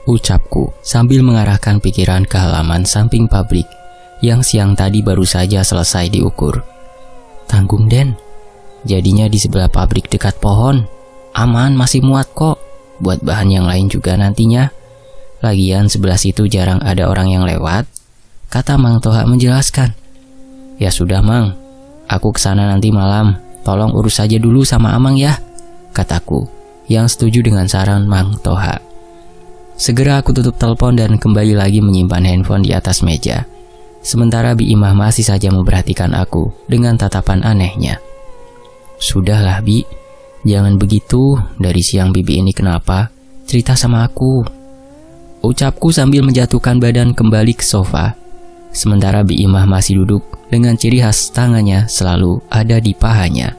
ucapku sambil mengarahkan pikiran ke halaman samping pabrik yang siang tadi baru saja selesai diukur. "Tanggung Den, jadinya di sebelah pabrik dekat pohon. Aman, masih muat kok, buat bahan yang lain juga nantinya. Lagian sebelah situ jarang ada orang yang lewat," kata Mang Toha menjelaskan. "Ya sudah Mang, aku kesana nanti malam. Tolong urus saja dulu sama Amang ya," kataku yang setuju dengan saran Mang Toha. Segera aku tutup telepon dan kembali lagi menyimpan handphone di atas meja. Sementara Bi Imah masih saja memperhatikan aku dengan tatapan anehnya. "Sudahlah Bi, jangan begitu. Dari siang Bibi ini kenapa? Cerita sama aku," ucapku sambil menjatuhkan badan kembali ke sofa. Sementara Bi Imah masih duduk dengan ciri khas tangannya selalu ada di pahanya.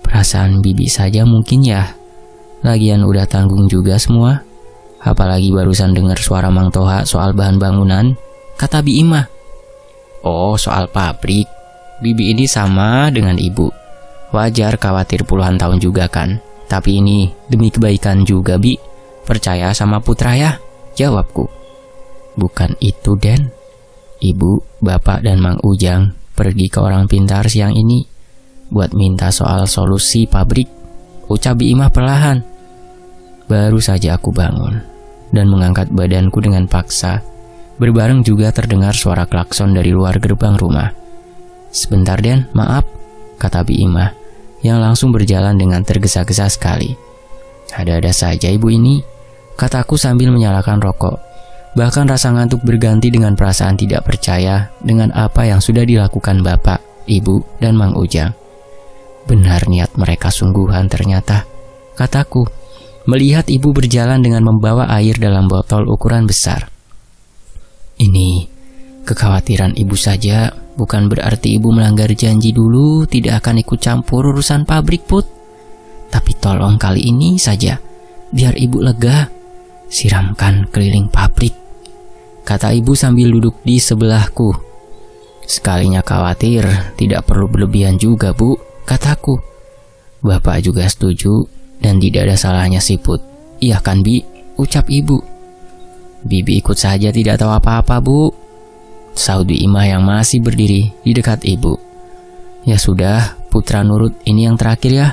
"Perasaan Bibi saja mungkin ya. Lagian udah tanggung juga semua. Apalagi barusan dengar suara Mang Toha soal bahan bangunan," kata Bi Imah. "Oh, soal pabrik. Bibi ini sama dengan ibu. Wajar khawatir puluhan tahun juga kan. Tapi ini demi kebaikan juga Bi. Percaya sama putra ya," jawabku. "Bukan itu Den. Ibu, Bapak, dan Mang Ujang pergi ke orang pintar siang ini buat minta soal solusi pabrik," ucap Bi Imah perlahan. Baru saja aku bangun dan mengangkat badanku dengan paksa. Berbareng juga terdengar suara klakson dari luar gerbang rumah. "Sebentar Den, maaf," kata Bi Imah yang langsung berjalan dengan tergesa-gesa sekali. "Ada-ada saja ibu ini," kataku sambil menyalakan rokok. Bahkan rasa ngantuk berganti dengan perasaan tidak percaya dengan apa yang sudah dilakukan Bapak, Ibu, dan Mang Ujang. Benar niat mereka sungguhan ternyata, kataku, melihat ibu berjalan dengan membawa air dalam botol ukuran besar. Ini kekhawatiran ibu saja bukan berarti ibu melanggar janji dulu tidak akan ikut campur urusan pabrik, Put. Tapi tolong kali ini saja, biar ibu lega, siramkan keliling pabrik, kata ibu sambil duduk di sebelahku. Sekalinya khawatir, tidak perlu berlebihan juga, Bu, kataku. Bapak juga setuju dan tidak ada salahnya sih, Put. Iya kan, Bi? Ucap ibu. Bibi ikut saja tidak tahu apa-apa, Bu, sahut Bi Imah yang masih berdiri di dekat ibu. Ya sudah, Putra nurut, ini yang terakhir ya.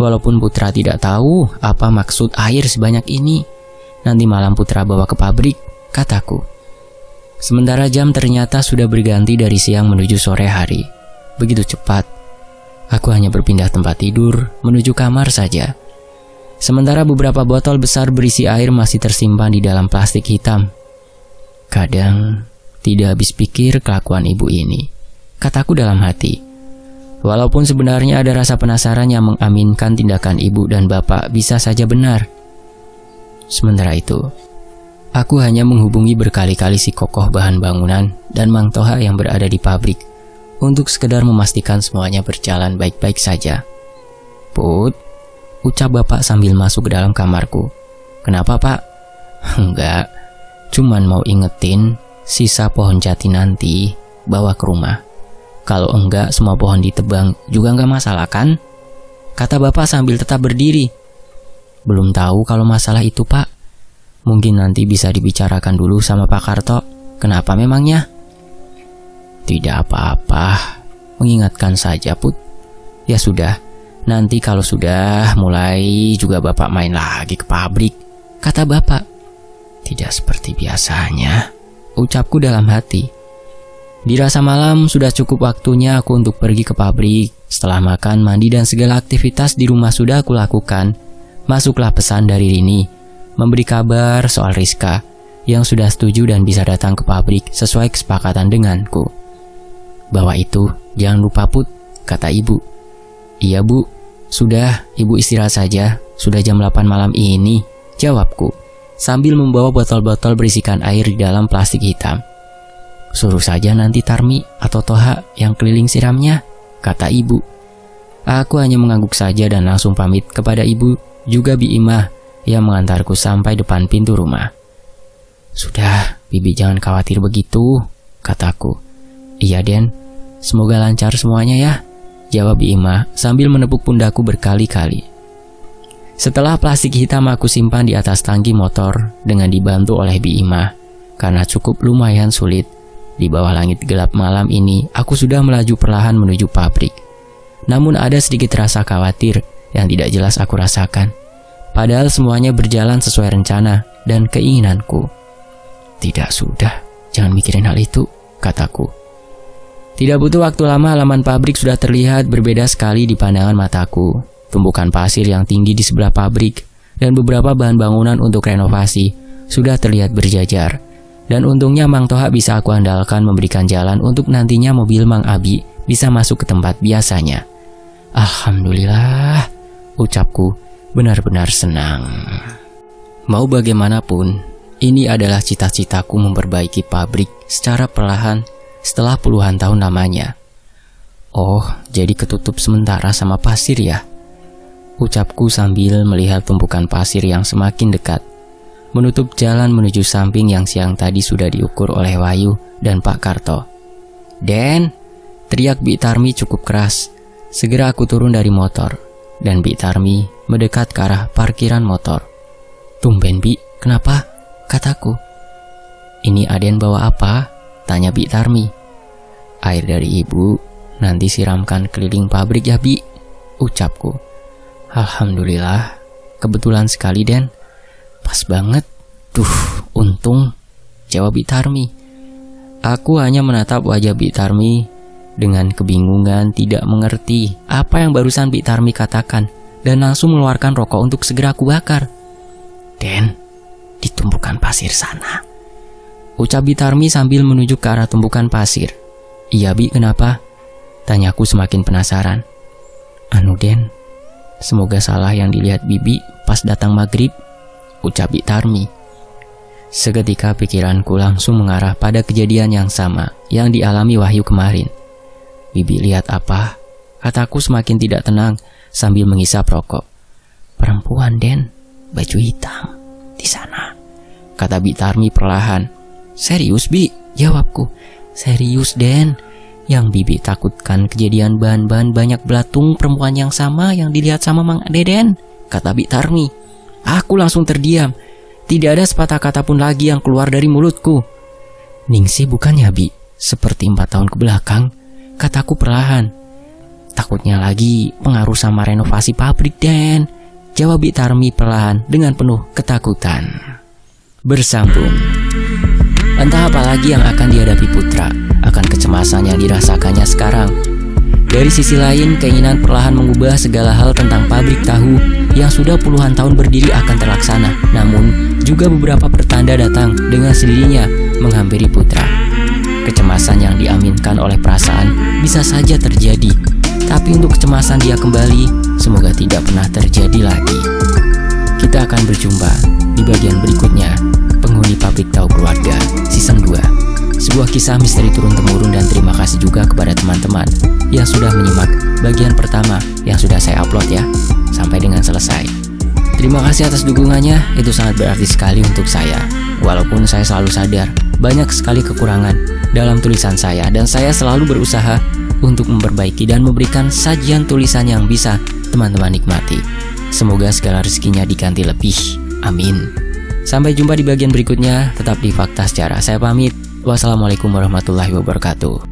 Walaupun Putra tidak tahu apa maksud air sebanyak ini, nanti malam Putra bawa ke pabrik, kataku. Sementara jam ternyata sudah berganti dari siang menuju sore hari. Begitu cepat, aku hanya berpindah tempat tidur menuju kamar saja. Sementara beberapa botol besar berisi air masih tersimpan di dalam plastik hitam. Kadang tidak habis pikir kelakuan ibu ini, kataku dalam hati. Walaupun sebenarnya ada rasa penasaran yang mengaminkan tindakan ibu dan bapak bisa saja benar. Sementara itu, aku hanya menghubungi berkali-kali si kokoh bahan bangunan dan Mang Toha yang berada di pabrik untuk sekedar memastikan semuanya berjalan baik-baik saja. Put, ucap bapak sambil masuk ke dalam kamarku. Kenapa, Pak? Enggak, cuman mau ingetin sisa pohon jati nanti bawa ke rumah. Kalau enggak semua pohon ditebang juga enggak masalah kan? Kata bapak sambil tetap berdiri. Belum tahu kalau masalah itu, Pak. Mungkin nanti bisa dibicarakan dulu sama Pak Karto. Kenapa memangnya? Tidak apa-apa, mengingatkan saja, Put. Ya sudah, nanti kalau sudah mulai juga bapak main lagi ke pabrik, kata bapak. Tidak seperti biasanya, ucapku dalam hati. Dirasa malam sudah cukup waktunya aku untuk pergi ke pabrik. Setelah makan, mandi dan segala aktivitas di rumah sudah aku lakukan, masuklah pesan dari Rini memberi kabar soal Rizka yang sudah setuju dan bisa datang ke pabrik sesuai kesepakatan denganku. Bawa itu, jangan lupa, Put, kata ibu. Iya, Bu, sudah, ibu istirahat saja, sudah jam 8 malam ini, jawabku, sambil membawa botol-botol berisikan air di dalam plastik hitam. Suruh saja nanti Tarmi atau Toha yang keliling siramnya, kata ibu. Aku hanya mengangguk saja dan langsung pamit kepada ibu, juga Bi Imah yang mengantarku sampai depan pintu rumah. Sudah, Bibi jangan khawatir begitu, kataku. Iya, Den, semoga lancar semuanya ya, jawab Bi Imah sambil menepuk pundakku berkali-kali. Setelah plastik hitam aku simpan di atas tangki motor dengan dibantu oleh Bi Imah, karena cukup lumayan sulit. Di bawah langit gelap malam ini, aku sudah melaju perlahan menuju pabrik. Namun ada sedikit rasa khawatir yang tidak jelas aku rasakan. Padahal semuanya berjalan sesuai rencana dan keinginanku. Tidak sudah, jangan mikirin hal itu, kataku. Tidak butuh waktu lama, halaman pabrik sudah terlihat berbeda sekali di pandangan mataku. Tumpukan pasir yang tinggi di sebelah pabrik dan beberapa bahan bangunan untuk renovasi sudah terlihat berjajar. Dan untungnya Mang Toha bisa aku andalkan memberikan jalan untuk nantinya mobil Mang Abi bisa masuk ke tempat biasanya. Alhamdulillah, ucapku benar-benar senang. Mau bagaimanapun, ini adalah cita-citaku memperbaiki pabrik secara perlahan setelah puluhan tahun lamanya. Oh, jadi ketutup sementara sama pasir ya? Ucapku sambil melihat tumpukan pasir yang semakin dekat, menutup jalan menuju samping yang siang tadi sudah diukur oleh Wahyu dan Pak Karto. Den, teriak Bi Tarmi cukup keras. Segera aku turun dari motor, dan Bi Tarmi mendekat ke arah parkiran motor. Tumben, Bi, kenapa? Kataku. Ini Aden bawa apa? Tanya Bi Tarmi. Air dari ibu, nanti siramkan keliling pabrik ya, Bi, ucapku. Alhamdulillah, kebetulan sekali, Den. Pas banget. Untung, jawab Bi Tarmi. Aku hanya menatap wajah Bi Tarmi dengan kebingungan, tidak mengerti apa yang barusan Bi Tarmi katakan, dan langsung mengeluarkan rokok untuk segera aku bakar. Den, di tumpukan pasir sana, ucap Bi Tarmi sambil menunjuk ke arah tumpukan pasir. Iya, Bi, kenapa? Tanyaku semakin penasaran. Anu, Den, semoga salah yang dilihat Bibi pas datang maghrib, ucap Bi Tarmi. Seketika pikiranku langsung mengarah pada kejadian yang sama yang dialami Wahyu kemarin. "Bibi, lihat apa?" kataku semakin tidak tenang sambil menghisap rokok. "Perempuan, Den, baju hitam di sana," kata Bi Tarmi perlahan. "Serius, Bi?" jawabku. "Serius, Den. Yang Bibi takutkan kejadian bahan-bahan banyak belatung perempuan yang sama yang dilihat sama Mang Deden," kata Bi Tarmi. Aku langsung terdiam. Tidak ada sepatah kata pun lagi yang keluar dari mulutku. "Ningsih bukannya, Bi? Seperti 4 tahun ke belakang," kataku perlahan. "Takutnya lagi pengaruh sama renovasi pabrik, Den," jawab Bi Tarmi perlahan dengan penuh ketakutan. Bersambung. Entah apa lagi yang akan dihadapi Putra, akan kecemasan yang dirasakannya sekarang. Dari sisi lain, keinginan perlahan mengubah segala hal tentang pabrik tahu yang sudah puluhan tahun berdiri akan terlaksana. Namun, juga beberapa pertanda datang dengan sendirinya menghampiri Putra. Kecemasan yang diaminkan oleh perasaan bisa saja terjadi, tapi untuk kecemasan dia kembali, semoga tidak pernah terjadi lagi. Kita akan berjumpa di bagian berikutnya, Penghuni Pabrik Tahu Keluarga, Season 2. Sebuah kisah misteri turun-temurun, dan terima kasih juga kepada teman-teman yang sudah menyimak bagian pertama yang sudah saya upload ya, sampai dengan selesai. Terima kasih atas dukungannya, itu sangat berarti sekali untuk saya. Walaupun saya selalu sadar, banyak sekali kekurangan dalam tulisan saya, dan saya selalu berusaha untuk memperbaiki dan memberikan sajian tulisan yang bisa teman-teman nikmati. Semoga segala rezekinya diganti lebih, amin. Sampai jumpa di bagian berikutnya, tetap di Fakta Sejarah. Saya pamit. Wassalamualaikum warahmatullahi wabarakatuh.